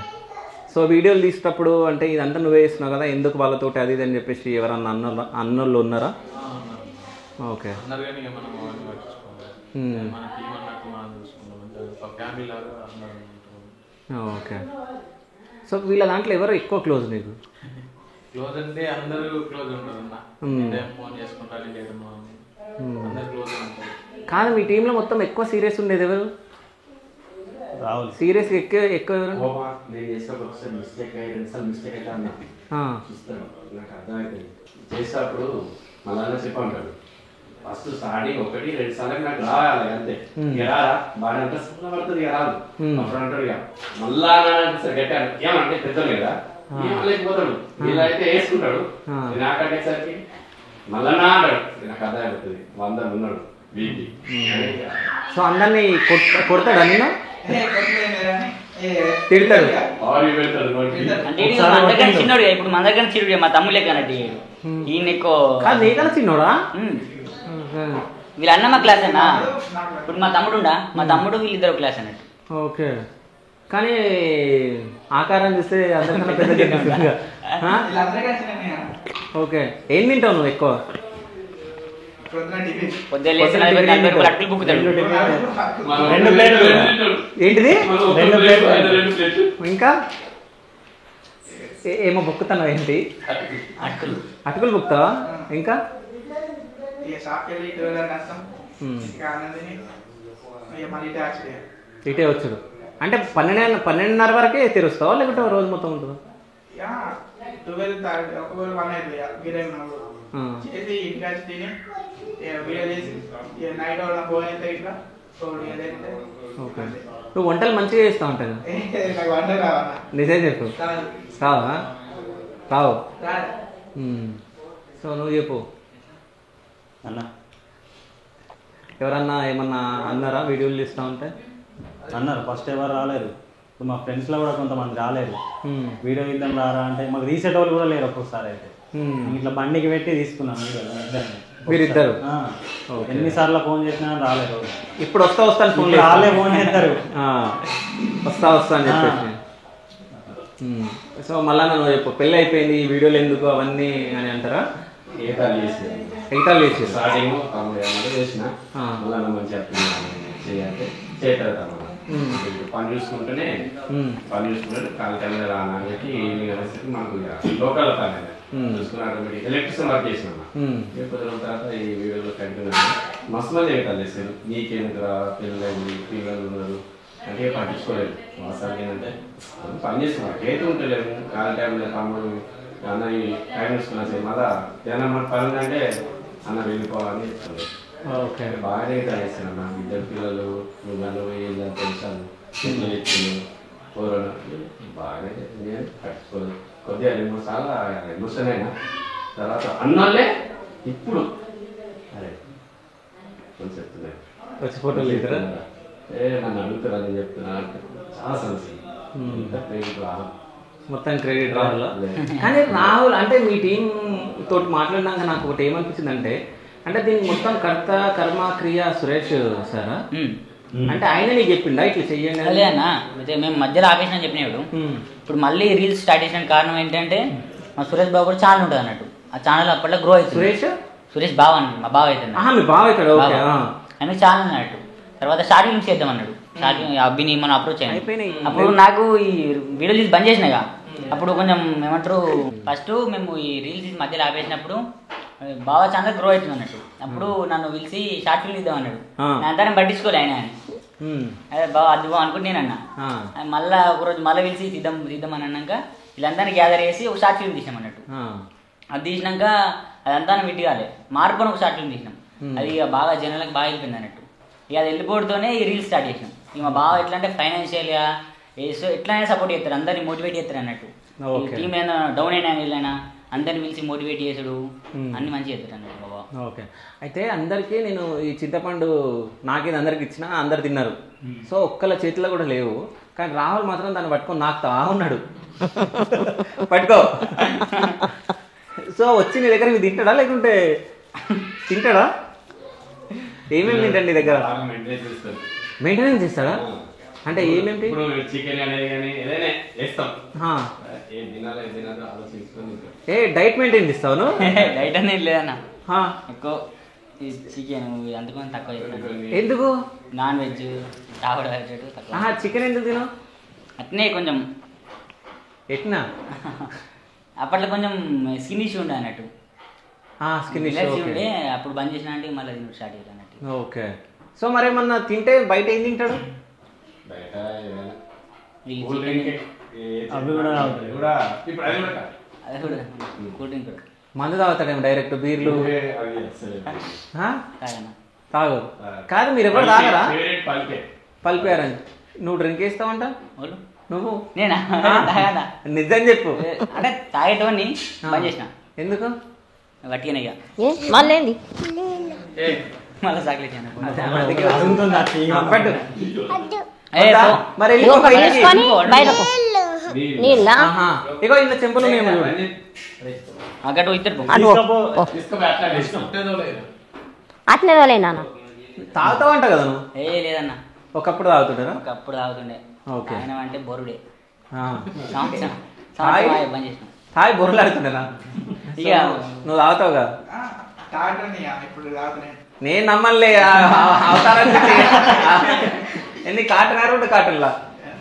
సో వీడియోలు తీసేటప్పుడు అంటే ఇదంతా నువ్వే ఇస్తున్నావు కదా, ఎందుకు వాళ్ళతోటి అది ఇది అని చెప్పేసి ఎవరన్నా అన్నోళ్ళు ఉన్నారా? ఓకే. ఓకే. సో వీళ్ళ దాంట్లో ఎవరు ఎక్కువ క్లోజ్ నీకు? క్లోజ్ అంటే అందరూ క్లోజ్ ఉంటారు. ఫోన్ చేసుకుంటారు, కాదు మీ టీంలో మొత్తం ఎక్కువ సీరియస్ ఉండేది ఎవరు? రాహుల్. సీరియస్ ఎక్కువ ఎవరు? చేసేటప్పుడు మళ్ళా చెప్పి అంటాడు ఫస్ట్ స్టార్టింగ్ 1-2 సార్లు నాకు రావాలి అంతే. ఇక రారా బాగా అంటే సన్న పడుతుంది, ఇక రాదు. అప్పుడు అంటాడు ఇక మళ్ళా సరే గట్టాను ఏమంటే పెద్దలు కదా ఏమలేకపోతాడు, ఇలా అయితే వేసుకుంటాడు. నాకు అడిగేసరికి మళ్ళా నా అంటాడు, నాకు అదే అవుతుంది 100 ఉన్నాడు బీపీ. సో అందరినీ కొడతాడా నిన్ను? తిడతాడు, అంటే అందరికన్నా చిన్నోడు. ఇప్పుడు మన దగ్గర చిరుడు మా తమ్ముడు లెక్క అన్నట్టు ఈయన ఎక్కువ. నీకన్నా చిన్నోడా? వీళ్ళ అన్న మా క్లాస్ అన్నా. ఇప్పుడు మా తమ్ముడు వీళ్ళిద్దరు క్లాస్ అన్నట్టు. ఓకే, కానీ ఆకారం చూస్తే అందరికన్నా పెద్ద. ఓకే, ఏం తింటావు నువ్వు ఎక్కువ? పొద్దున్న అటుకులు బుక్కుతాడు. 2 ప్లేట్లు. ఏంటిది? 2 ప్లేట్లు. ఇంకా ఏమో బుక్కుతున్నావు ఏంటి? అటుకులు బుక్కుతావా? ఇంకా ఇటే వచ్చుడు అంటే 12:30 వరకే తెరుస్తావా లేకుంటే రోజు మొత్తం ఉంటుందా? చేసి ఇంటికి వచ్చి తిని వీడియో చేసి నైట్ పోయిన ఇట్లా. ఓకే, నువ్వు వంటలు మంచిగా చేస్తావు ఉంటాయి. నాకు వంట రావన్నా? నిజం చెప్పు. రావా? రావు. సో నువ్వు చెప్పు అన్న. ఎవరన్నా ఏమన్నా అన్నారా వీడియోలు తీస్తూ ఉంటే? అన్నారు, ఫస్ట్ ఎవరు రాలేరు. ఇప్పుడు మా ఫ్రెండ్స్లో కూడా కొంతమంది రాలేరు. వీడియో ఇద్దాం రారా అంటే మాకు తీసేట వాళ్ళు కూడా లేరు. ఒక్కొక్కసారి అయితే ఇట్లా బండికి పెట్టి తీసుకున్నాను మీరిద్దరు. ఎన్నిసార్లు ఫోన్ చేసినా రాలేరు. ఇప్పుడు వస్తాను ఫోన్ రాలే ఫోన్ చేస్తారు, వస్తా అని చెప్పేసి. సో మళ్ళా నువ్వు చెప్పు, పెళ్ళి అయిపోయింది ఈ వీడియోలు ఎందుకు అవన్నీ అని అంటారా? ఎగతాళి చేసి స్టార్టింగ్ తమ్ముడు ఏమన్నా చేసిన మళ్ళీ మంచిగా చేయాలి చేస్తారు. పని చూసుకుంటూనే కాలు టైంలో రానా అని చెప్పి ఈవినింగ్ అనేసరికి మనకు లోకల్ పని చూసుకుని ఆటోమేటిక్ ఎలక్ట్రిసిటీ వర్క్ చేసినా. కొద్ది రోజుల తర్వాత ఈ వీడియోలో కంటిన్యూ మస్తు మంది ఎగతాలు చేస్తారు. నీకెందుకు రా, పిల్లలు ఉన్నారు అంటే పట్టించుకోలేదు. వాస్తవానికి ఏంటంటే పని చేస్తున్నాం ఏది ఉంటలేదు. కాలు టైంలో తమ్ముడు అన్న టైం చూసుకున్నా సరే మళ్ళా ఏదన్నా పని అంటే అన్న వెళ్ళిపోవాలని చెప్తుంది. ఓకే, బాగానే చేస్తాను అన్న. 2 పిల్లలు నన్ను తెలుసాను చెట్లు తెచ్చింది కూరలు బాగానే నేను పట్టించుకోలేదు. కొద్దిగా 2-3 సార్లు ఎమోషన్ అయినా తర్వాత అన్నోళ్ళే ఇప్పుడు అరే కొంచెం చెప్తున్నాయి వచ్చి ఫోటోలు ఇద్దరు నన్ను అడుగుతారా నేను చెప్తున్నా అంటే చాలా సమస్య. ఇంత ప్రేమికులు మొత్తం క్రెడిట్ రాహుల్. కానీ రాహుల్ అంటే మీ టీం తోటి మాట్లాడినాక నాకు ఒకటి ఏమనిపించింది అంటే దీనికి మొత్తం కర్త కర్మ క్రియ సురేష్ సారా? అంటే ఆయన నీకు చెప్పిండా ఇట్లా చెయ్యండి? అదే అన్న, అయితే మేము మధ్యలో ఆపేసిన చెప్పినాడు. ఇప్పుడు మళ్ళీ రీల్స్ స్టార్ట్ చేసిన కారణం ఏంటంటే మా సురేష్ బాబు కూడా ఛానల్ ఉంటుంది అన్నట్టు. ఆ ఛానల్ అప్పట్లో గ్రో అవుతుంది. సురేష్ బావ అండి, మా బావ అవుతుంది. ఆయన ఛానల్ అన్నట్టు. తర్వాత షార్ట్ ఫిల్మ్స్ చేద్దాం అన్నాడు. షార్ట్ అబ్బిని మనం అప్రోచ్ అయ్యాయి. అప్పుడు నాకు ఈ వీడియో తీసి బంద్ చేసినాగా. అప్పుడు కొంచెం ఏమంటారు, ఫస్ట్ మేము ఈ రీల్స్ తీసి మధ్యలో ఆపేసినప్పుడు బావ ఛానల్ గ్రో అవుతుంది అన్నట్టు. అప్పుడు నన్ను పిలిచి షార్ట్ ఫిల్మ్ ఇద్దాం అన్నాడు. అంతా నేను పట్టించుకోలే ఆయన అదే బావ అది బావ అనుకుంటే నేను అన్న. మళ్ళీ ఒకరోజు మళ్ళీ పిలిచి తీద్దాం అని అన్నాక వీళ్ళందరినీ గ్యాదర్ చేసి ఒక షార్ట్ ఫిల్మ్ తీసాం అన్నట్టు. అది తీసినాక అదంతా విట్టి కాలే మార్పుని ఒక షార్ట్ ఫిల్మ్ తీసినాం. అది ఇక బాగా జనాలకు బాగా వెళ్ళిపోయింది అన్నట్టు. ఇక అది వెళ్ళిపోవడంతోనే ఈ రీల్స్ స్టార్ట్ చేసినాం. ఇక మా బావ ఎట్లా అంటే ఫైనాన్షియల్గా ఎట్లయినా సపోర్ట్ చేస్తారు, అందరినీ మోటివేట్ చేస్తారు అన్నట్టు. టీమ్ ఏదైనా డౌన్ అయినా వెళ్ళైనా అందరిని పిలిచి మోటివేట్ చేసాడు, అన్ని మంచిగా చేస్తారు అన్నట్టు బాబా. ఓకే, అయితే అందరికీ నేను ఈ చింతపండు నాకేది అందరికి ఇచ్చినా అందరు తిన్నారు. సో ఒక్కళ్ళ చేతిలో కూడా లేవు. కానీ రాహుల్ మాత్రం దాన్ని పట్టుకొని నాకు ఉన్నాడు. పట్టుకో. సో వచ్చి నీ దగ్గర ఇది తింటాడా లేకుంటే తింటాడా? ఏమేమి తింటాడు నీ దగ్గర? మెయింటెనెన్స్ చేస్తాడా? అంటే ఏమేమి? చికెన్ అనేది కానీ ఏదైనా వేస్తాం. ఏ డైట్ మెయింటైన్ చేస్తావు? డైట్ అనేది లేదన్న, ఎక్కువ చికెన్ అందుకని తక్కువ చేస్తాను. ఎందుకు? నాన్ వెజ్ తక్కువ. చికెన్ ఎందుకు తినవు? అట్నే కొంచెం ఎట్నా అప్పట్లో కొంచెం స్కిన్ ఇష్యూ ఉండే అన్నట్టు. స్కిన్ ఇష్యూ ఉండే, అప్పుడు బంద్ చేసిన అంటే మళ్ళీ స్టార్ట్ చేయాలి అన్నట్టు. ఓకే, సో మరేమన్నా తింటే బయట ఏం తింటాడు? అవి కూడా కూల్ డ్రింక్ కూడా మందు తాగుతాడేమో డైరెక్ట్ బీర్లు ఆ? తాగనా తాగు కాదు మీరు ఎవరు తాగరా పల్పే పల్పారని నువ్వు డ్రింక్ వేస్తావంట వాళ్ళు నువ్వు నేనా తాగనా నిజం చెప్పు అంటే తాగేటోని బంద్ చేసిన ఎందుకు గట్టిగానే ఇక మళ్ళీ ఏంది మళ్ళీ చాక్లెట్ అందుకే పట్టు. ఏ వద్దా? పో. మరి ఇదిగో వెళ్ళిపో ఒకటి పైకి. తీసుకొని బయటకు నీళ్ళ ఆహా. ఇగో ఇంత చెంపులు మేము అగ్గట్టు ఇద్దరు పో. అను అట్నే తోలేనా తాగుతావంట కదా నువ్వు ఏ లేదన్న ఒకప్పుడు తాగుతుంటారా ఒకప్పుడు తాగుతుండే ఓకే. ఆయన అంటే బొరుడే ఆ. సంవత్సరం తాగి? సంవత్సరం బంద్ చేసిన తాగి బొర్రలాడుతుండేనా ఇక నువ్వు తాగుతావుగా తాగండి ఇప్పుడు తాగుతున్నాను. నేను నమ్మలే అవతారం ఎన్ని కాటన్ 2 కాటన్లా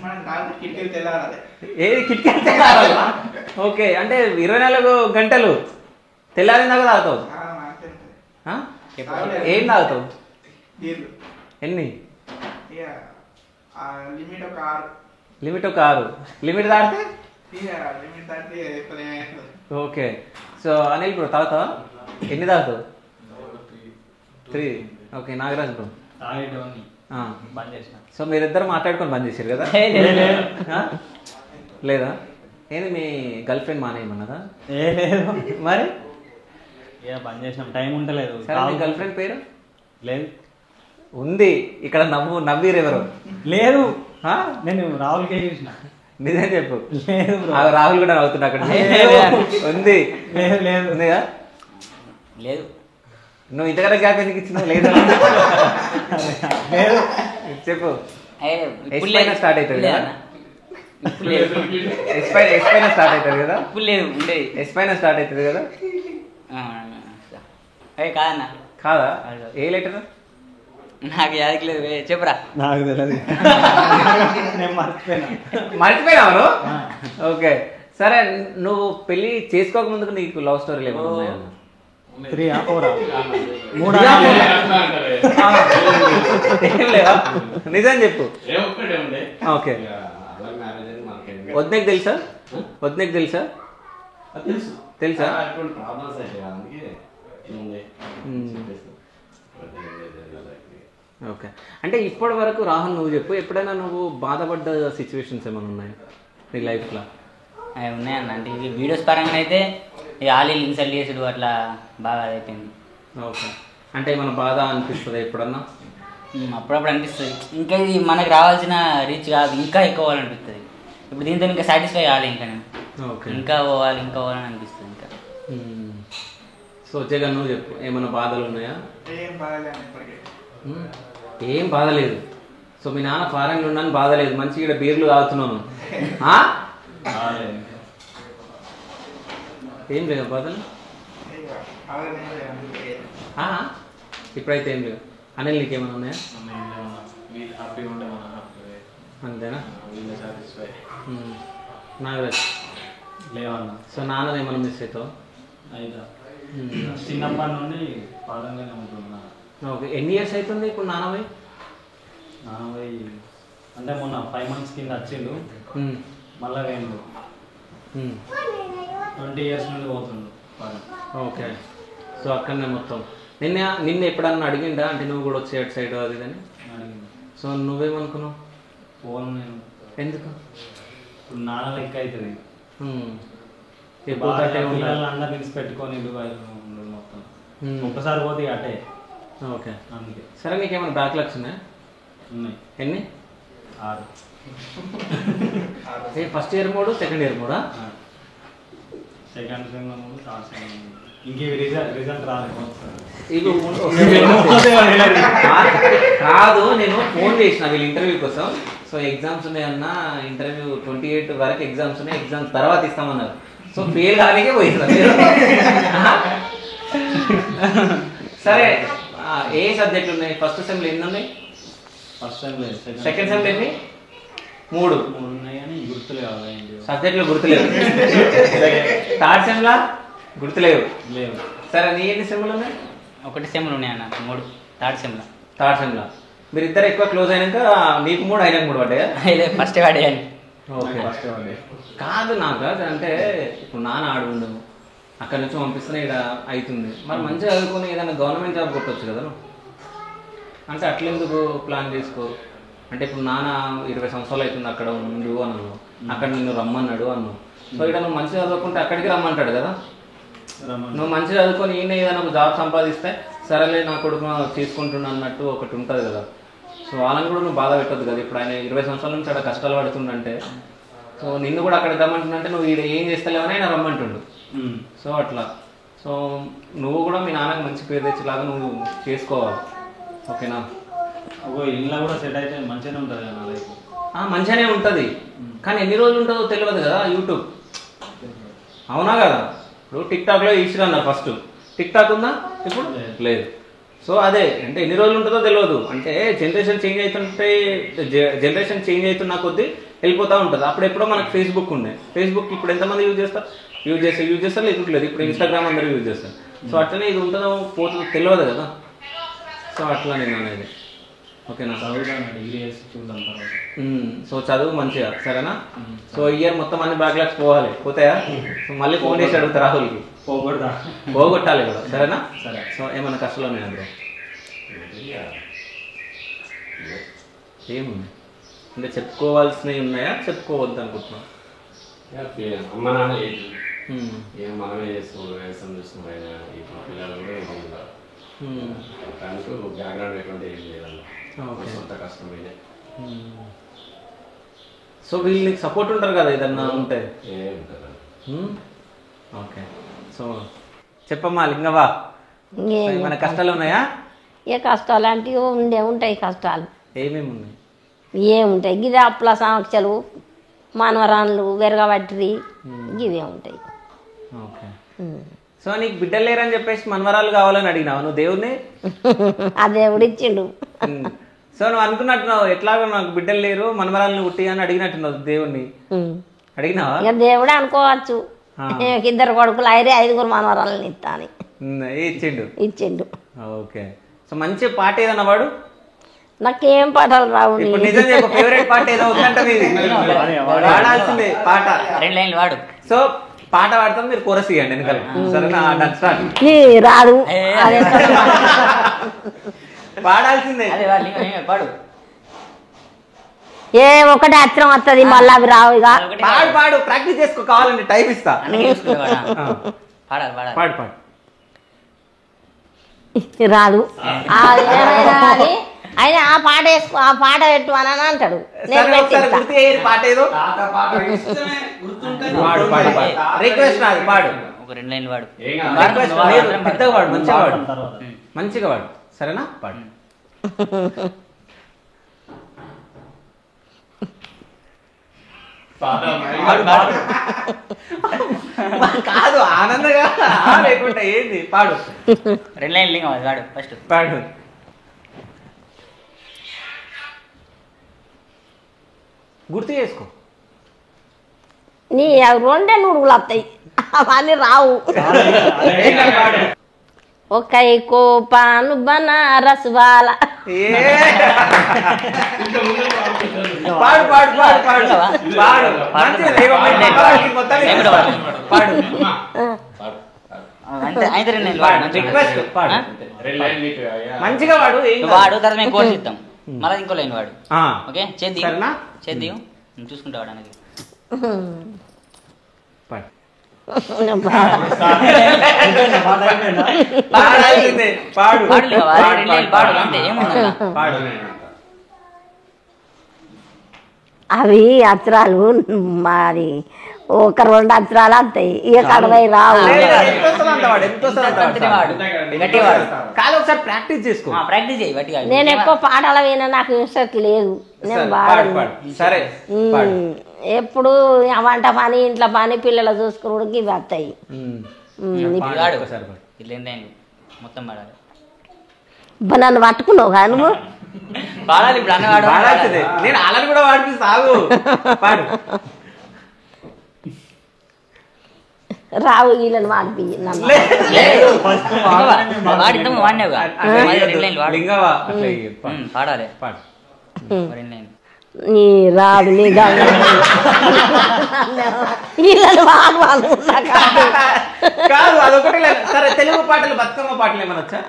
మనం తాగితే కిటికీలు తెల్లారాలి. ఏది కిటికీ ఓకే అంటే 24 గంటలు తెల్లారిందాక తాగుతావు నాకు తెలుసు. ఆ? ఏం తాగుతావు నీళ్ళు ఎన్ని ఇక ఆ లిమిట్ ఒక 6. లిమిట్ ఒక 6 లిమిట్ దాటితే ఇక లిమిట్ దాటి ఎప్పుడు ఏమవుతుంది. ఓకే సో అనిల్ బ్రో తాగుతావా ఎన్ని తాగుతావు 3 ఓకే నాగరాజ్ బ్రో తాగేటోని ఆ. బంద్ చేసిన. సో మీరిద్దరు మాట్లాడుకొని బంద్ చేశారు కదా ఆ? లేదా ఏంది మీ గర్ల్ ఫ్రెండ్ మానేయమన్నదా ఏ లేదు మరి ఇక బంద్ చేసినాం, టైం ఉంటలేదు. సరే మీ గర్ల్ ఫ్రెండ్ పేరు లేదు ఉంది ఇక్కడ నవ్వీరు ఎవరు లేదు ఆ? నేను రాహుల్కే చూసిన. నిజం చెప్పు లేదు బ్రో. ఆ రాహుల్ కూడా నవ్వుతున్నా అక్కడ ఉంది లేదు లేదు ఉందిగా లేదు నువ్వు ఇంతకన్నా గ్యాప్ ఎందుకు ఇచ్చినావు లేదా లేదు చెప్పు ఏ, ఎస్ ఇప్పుడు పైన లేదు. స్టార్ట్ అవుతుంది కదా లేదన్న. ఇప్పుడు లేదు ఎస్ పైన స్టార్ట్ అవుతుంది కదా ఇప్పుడు లేదు ఉండేది ఎస్ పైన స్టార్ట్ అవుతుంది కదా ఏ కాదన్న కాదా ఏ లెటర్ నాకు యాదకి లేదు చెప్పురా నాకు తెలియదు. నేను మర్చిపోయినా. మర్చిపోయినావు ఓకే సరే నువ్వు పెళ్లి చేసుకోక ముందుకు నీకు లవ్ స్టోరీలు ఏమైనా ఉన్నాయా 3 ఆ 4 3 ఏం లేవా నిజం చెప్పు ఒక్కటే ఉండే ఓకే అలా మ్యారేజ్ అయింది మనకేం వద్నకి తెలుసా వద్నకి తెలుసా తెలుసు తెలుసా? అటువంటి ప్రాబ్లమ్స్ అయితే అందుకే ఉంది చెప్పేసి ఓకే అంటే ఇప్పటి వరకు రాహుల్ నువ్వు చెప్పు ఎప్పుడైనా నువ్వు బాధపడ్డ సిచ్యువేషన్స్ ఏమైనా ఉన్నాయా నీ లైఫ్లో అవి ఉన్నాయన్న అంటే ఇవి వీడియోస్ పరంగా అయితే ఇక ఆలీ ఇన్సల్ట్ చేసుడు అట్లా బాగా అయిపోయింది. ఓకే అంటే ఏమైనా బాధ అనిపిస్తుంది ఎప్పుడన్నా అప్పుడప్పుడు అనిపిస్తుంది ఇంకా ఇది మనకు రావాల్సిన రీచ్ కాదు ఇంకా ఎక్కువ పోవాలనిపిస్తుంది. ఇప్పుడు దీంతో ఇంకా సాటిస్ఫై కావాలి ఇంకా నేను ఓకే ఇంకా పోవాలని అనిపిస్తుంది ఇంకా. సో జగన్ నువ్వు చెప్పు ఏమైనా బాధలు ఉన్నాయా ఏం బాగాలేదు ఇప్పటికీ. ఏం బాధ లేదు సో మీ నాన్న ఫారెన్లో ఉన్నాను బాధ లేదు మంచిగా ఇక్కడ బీర్లు తాగుతున్నాను ఆ? ఏం లేదు బాధలు ఇక బాగాలేదు, ఏం లేదు. ఆ? ఇప్పుడైతే ఏం లేవు అనిల్ నీకేమైనా ఉన్నాయా వీళ్ళు హ్యాపీగా ఉంటే మనం హ్యాపీ అంతేనా వీళ్ళు సాటిస్ఫై. నాగరాజ్ లేవన్నా. సో నాన్నది ఏమైనా మిస్ అవుతావు అయితే చిన్నప్పటి నుండి పాడంగానే ఉంటున్నా. ఓకే ఎన్ని ఇయర్స్ అవుతుంది ఇప్పుడు నాన్నవి 40 అంటే మొన్న 5 months కింద వచ్చిండు, మళ్ళా వేయండు. 20 years నుండి పోతుండు పాడం. ఓకే సో అక్కడనే మొత్తం నిన్న ఎప్పుడన్నా అడిగిండా అంటే నువ్వు కూడా వచ్చే అటు సైడ్ అది అని అడిగిండు. సో నువ్వేమనుకున్నావు పోను నేను. ఎందుకు ఇప్పుడు నాన్న లెక్క అవుతుంది. ఎక్కువ తట్టే ఉండాలి పిల్లలందరూ నిలిచి పెట్టుకొని ఉండు మొత్తం. ఒక్కసారి పోతే ఇక అటే. ఓకే అందుకే సరే నీకేమైనా బ్యాక్లాగ్స్ ఉన్నాయా ఉన్నాయి ఎన్ని 6. ఫస్ట్ ఇయర్ మోడు సెకండ్ ఇయర్ మోడా సెకండ్ సెమ్ 3rd సెమ్ ఇంకేవి రిజల్ట్ రాలేదు. ఇవి కాదు నేను ఫోన్ చేసిన వీళ్ళు ఇంటర్వ్యూ కోసం సో ఎగ్జామ్స్ ఉన్నాయన్నా ఇంటర్వ్యూ 28 వరకు ఎగ్జామ్స్ ఉన్నాయి ఎగ్జామ్స్ తర్వాత ఇస్తామన్నారు సో ఫెయిల్ కానికే పోయిస్తారు సరే ఏ సబ్జెక్టులు ఉన్నాయి ఫస్ట్ సెమ్లో ఎన్ని ఉన్నాయి ఫస్ట్ సెమ్ లేదు, సెకండ్ సెమ్లో ఎన్ని 3 ఉన్నాయి కానీ గుర్తులేవు. సబ్జెక్టులు గుర్తులేవు థర్డ్ సెమ్లా గుర్తులేవు లేవు. సరే నీ ఎన్ని సెమ్లు ఉన్నాయి ఒకటి సెమ్లు ఉన్నాయన్న 3 థర్డ్ సెమ్లో. థర్డ్ సెమ్లా మీరిద్దరు ఎక్కువ క్లోజ్ అయినాక నీకు 3 ఆయనకు 3 పడ్డాయా ఇదే ఫస్ట్ వాడేయాలి. ఓకే కాదు నాకు అంటే ఇప్పుడు నాన్న ఆడు ఉండవు అక్కడ నుంచి పంపిస్తేనే ఇక్కడ అవుతుంది. మరి మంచిగా చదువుకొని ఏదైనా గవర్నమెంట్ జాబ్ కొట్టవచ్చు కదా నువ్వు. అంటే అట్లెందుకు ప్లాన్ చేసుకో. అంటే ఇప్పుడు నాన్న 20 సంవత్సరాలు అవుతుంది అక్కడ ఉండు అన్నాను, అక్కడ నిన్ను రమ్మన్నాడు అన్నావు. సో ఇక్కడ నువ్వు మంచిగా చదువుకుంటే అక్కడికి రమ్మంటాడు కదా. నువ్వు మంచిగా చదువుకొని ఈయన ఏదైనా జాబ్ సంపాదిస్తే సరేలే నా కొడుకు తీసుకుంటున్నా అన్నట్టు ఒకటి ఉంటుంది కదా. సో వాళ్ళని కూడా నువ్వు బాధ పెట్టద్దు కదా. ఇప్పుడు ఆయన 20 సంవత్సరాల నుంచి అక్కడ కష్టాలు పడుతుందంటే, సో నిన్ను కూడా అక్కడికి రమ్మంటుందంటే నువ్వు ఈడ ఏం చేస్తలేవని ఆయన రమ్మంటుండు. సో అట్లా. సో నువ్వు కూడా మీ నాన్నకి మంచి పేరు తెచ్చేలాగా నువ్వు చేసుకోవాలి. ఓకేనా? ఇంట్లో కూడా సెట్ అయితే మంచిగానే ఉంటుంది కదా లైఫ్. మంచిగానే ఉంటుంది, కానీ ఎన్ని రోజులు ఉంటుందో తెలియదు కదా యూట్యూబ్. అవునా కదా? ఇప్పుడు టిక్టాక్లో ఈశ్వర్ అన్నారు ఫస్ట్. టిక్టాక్ ఉందా ఇప్పుడు? లేదు. సో అదే అంటే ఎన్ని రోజులు ఉంటుందో తెలియదు. అంటే జనరేషన్ చేంజ్ అవుతున్న కొద్దీ వెళ్ళిపోతూ ఉంటుంది. అప్పుడు ఎప్పుడో మనకు ఫేస్బుక్ ఉండే. ఫేస్బుక్ ఇప్పుడు ఎంతమంది యూజ్ చేస్తారు లేకపోతే ఇప్పుడు ఇన్స్టాగ్రామ్ అందరూ యూజ్ చేస్తారు. సో అట్లనే ఇది ఉంటుందో పోతుందో తెలియదు కదా. సో అట్లా నేను అనేది. ఓకేనా? డిగ్రీ చేసి చూద్దాం తర్వాత. సో చదువు మంచిగా, సరేనా? సో ఇయర్ మొత్తం అన్ని బ్యాక్లాగ్స్ పోవాలి. పోతాయా? సో మళ్ళీ ఫోన్ చేసి అడుగుతా రాహుల్కి. పోగొట్టాలి కూడా, సరేనా? సరే. సో ఏమైనా కష్టాలు ఉన్నాయా బ్రో? ఏముంది అంటే చెప్పుకోవాల్సినవి ఉన్నాయా, చెప్పుకోవద్దు అనుకుంటున్నాం? అమ్మ నాన్న ఏం మనమే చేస్తున్నాం, వ్యవసాయం చూస్తున్నాం. ఆయన ఇప్పుడు పిల్లలు కూడా దానికి బ్యాక్గ్రౌండ్ ఎటువంటి ఏం లేదన్న, సొంత కష్టమైనా. సో వీళ్ళు నీకు సపోర్ట్ ఉంటారు కదా ఏదన్నా ఉంటే? ఏముంటుంది. ఓకే. సో చెప్పమ్మా లింగవా, ఏమైనా కష్టాలు ఉన్నాయా? ఏ కష్టాలు అంటే ఉంటాయి కష్టాలు. ఏమేమి ఉన్నాయి? ఏముంటాయి గిదే అప్పుల సమస్యలు, మనవరాన్లు వెరగబట్టి ఇవే ఉంటాయి. ఓకే. సో నీకు బిడ్డలు లేరని చెప్పేసి మనవరాలు కావాలని అడిగినావు నువ్వు దేవుడిని? ఆ దేవుడు ఇచ్చిండు. సో నువ్వు అనుకున్నట్టున్నావు ఎట్లాగో నాకు బిడ్డలు లేరు మనవరాలను పుట్టి అని అడిగినట్టున్నావు దేవుడిని. అడిగినావా? ఇక దేవుడే అనుకోవచ్చు. 2 కొడుకులు 5 మనవరాలను ఇస్తా అని ఇచ్చిండు. ఓకే. సో మంచి పాట ఏదన్నా వాడు? నాకేం పాటలు రావు. నిజం చెప్పు, ఫేవరెట్ పాట ఏదో ఉందంట మీది, వాడాల్సిందే పాట. 2 లైన్లు వాడు. సో పాట పాడతాం, మీరు కోరస్ ఇవ్వండి వెనకాల, సరేనా? రాదు, పాడాల్సిందే. పాడు. ఏ ఒకటి అచ్చరం వస్తుంది, మళ్ళీ అవి రావు. ఇక పాడు, ప్రాక్టీస్ చేసుకో, కావాలండి టైం ఇస్తా. పాడు పాడు. రాదు. ఆయన ఆ పాట వేసుకో, ఆ పాట పెట్టు అని అంటాడు. పాట ఏదో రిక్వెస్ట్ రాదు, పాడు. ఒక 2 లైన్లు వాడు. పెద్దగా వాడు, మంచిగా వాడు, మంచిగా వాడు, సరేనా? పాడు. కాదు ఆనందగా లేకుండా ఏంది? పాడు. 2 లైన్లు వాడు ఫస్ట్. పాడు. గుర్తు చేసుకో. నీ 2 నుడుగులు వస్తాయి, అవన్నీ రావు. ఒక్కై కోపాను బనారస్ వాల. పాడు పాడు పాడు పాడు పాడు. మంచిగా వాడు వాడు తర్వాత మేము కోర్స్ ఇద్దాం. మళ్ళీ ఇంకో లైన్ వాడు. ఓకే చేద్ది చూసుకుంటా వాడానికి. అవి అత్రాలు మరి 1-2 అత్రాలు వస్తాయి, ఇక 60 రావు. ప్రాక్టీస్ చేసుకో. నేను ఎక్కువ పాటలు వినా, నాకు ఇంట్రెస్ట్ లేదు. నేను సరే ఎప్పుడు వంట పని, ఇంట్లో పని, పిల్లలు చూసుకుని ఇవి వస్తాయి. మొత్తం పాడాలి. నన్ను పట్టుకున్నావు కానీ నువ్వు పాడాలి. ఇప్పుడు అన్నవాడు నేను అలా కూడా వాడిపిస్తావు. పాడు. రావు వీళ్ళని వాడిపి పాడాలి. నీ రాదు నీ గంగ వీళ్ళని వాళ్ళు కాదు అదొకటి లేదు. సరే తెలుగు పాటలు బతుకమ్మ పాటలు ఏమైనా వచ్చా?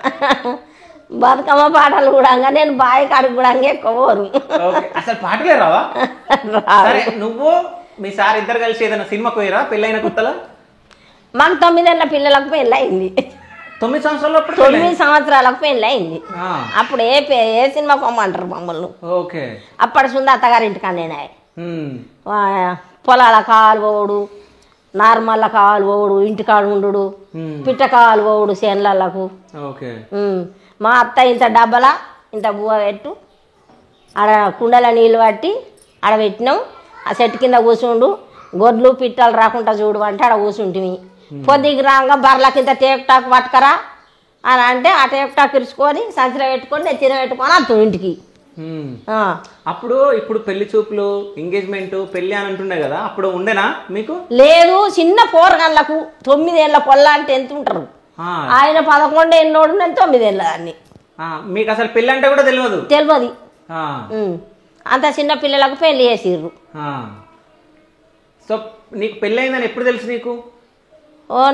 బతుకమ్మ పాటలు కూడా నేను బావి కాడికి కూడా ఎక్కువ పోరు. అసలు పాటలే రావా? సరే నువ్వు మీ సార్ ఇద్దరు కలిసి ఏదైనా సినిమాకు పోయిరా పెళ్ళైన కొత్తలో? మాకు 9 ఏళ్ళ పిల్లలకు పెళ్ళి అయింది. 9 సంవత్సరాలు 9 సంవత్సరాలకు పెళ్ళి అయింది. అప్పుడు ఏ సినిమా పొమ్మంటారు మమ్మల్ని. ఓకే. అప్పటి సుంది అత్తగారింటికా నేనే పొలాల కాలు పోవుడు, నార్మల్ల కాలు పోవుడు, ఇంటికాడు ఉండు, పిట్ట కాలు పోవుడు చేనులకు. మా అత్త ఇంత డబ్బల ఇంత బువ్వ పెట్టు ఆడ కుండల నీళ్ళు పట్టి ఆడ పెట్టినాం. ఆ చెట్టు కింద కూర్చుండు, గొడ్లు పిట్టలు రాకుండా చూడు అంటే ఆడ కూర్చుంటివి. పొద్దుకి రాగా బర్లకింత టేక్ టాక్ పట్టుకరా అని అంటే ఆ టేక్ టాక్ ఇరుచుకొని సంచిలో పెట్టుకొని నెత్తిన పెట్టుకొని అత్తం ఇంటికి. అప్పుడు ఇప్పుడు పెళ్లి చూపులు ఎంగేజ్మెంట్ పెళ్లి అని అంటుండే కదా, అప్పుడు ఉండేనా మీకు? లేదు, చిన్న పోరగాళ్ళకు 9 ఏళ్ళ పొల్ల అంటే ఎంత ఉంటారు? ఆయన 11 ఏళ్ళోడు, నేను 9 ఏళ్ళ దాన్ని. మీకు అసలు పెళ్ళి అంటే కూడా తెలియదు? తెలియదు. అంత చిన్న పిల్లలకు పెళ్లి చేసిర్రు. సో నీకు పెళ్ళి అయిందని ఎప్పుడు తెలుసు నీకు?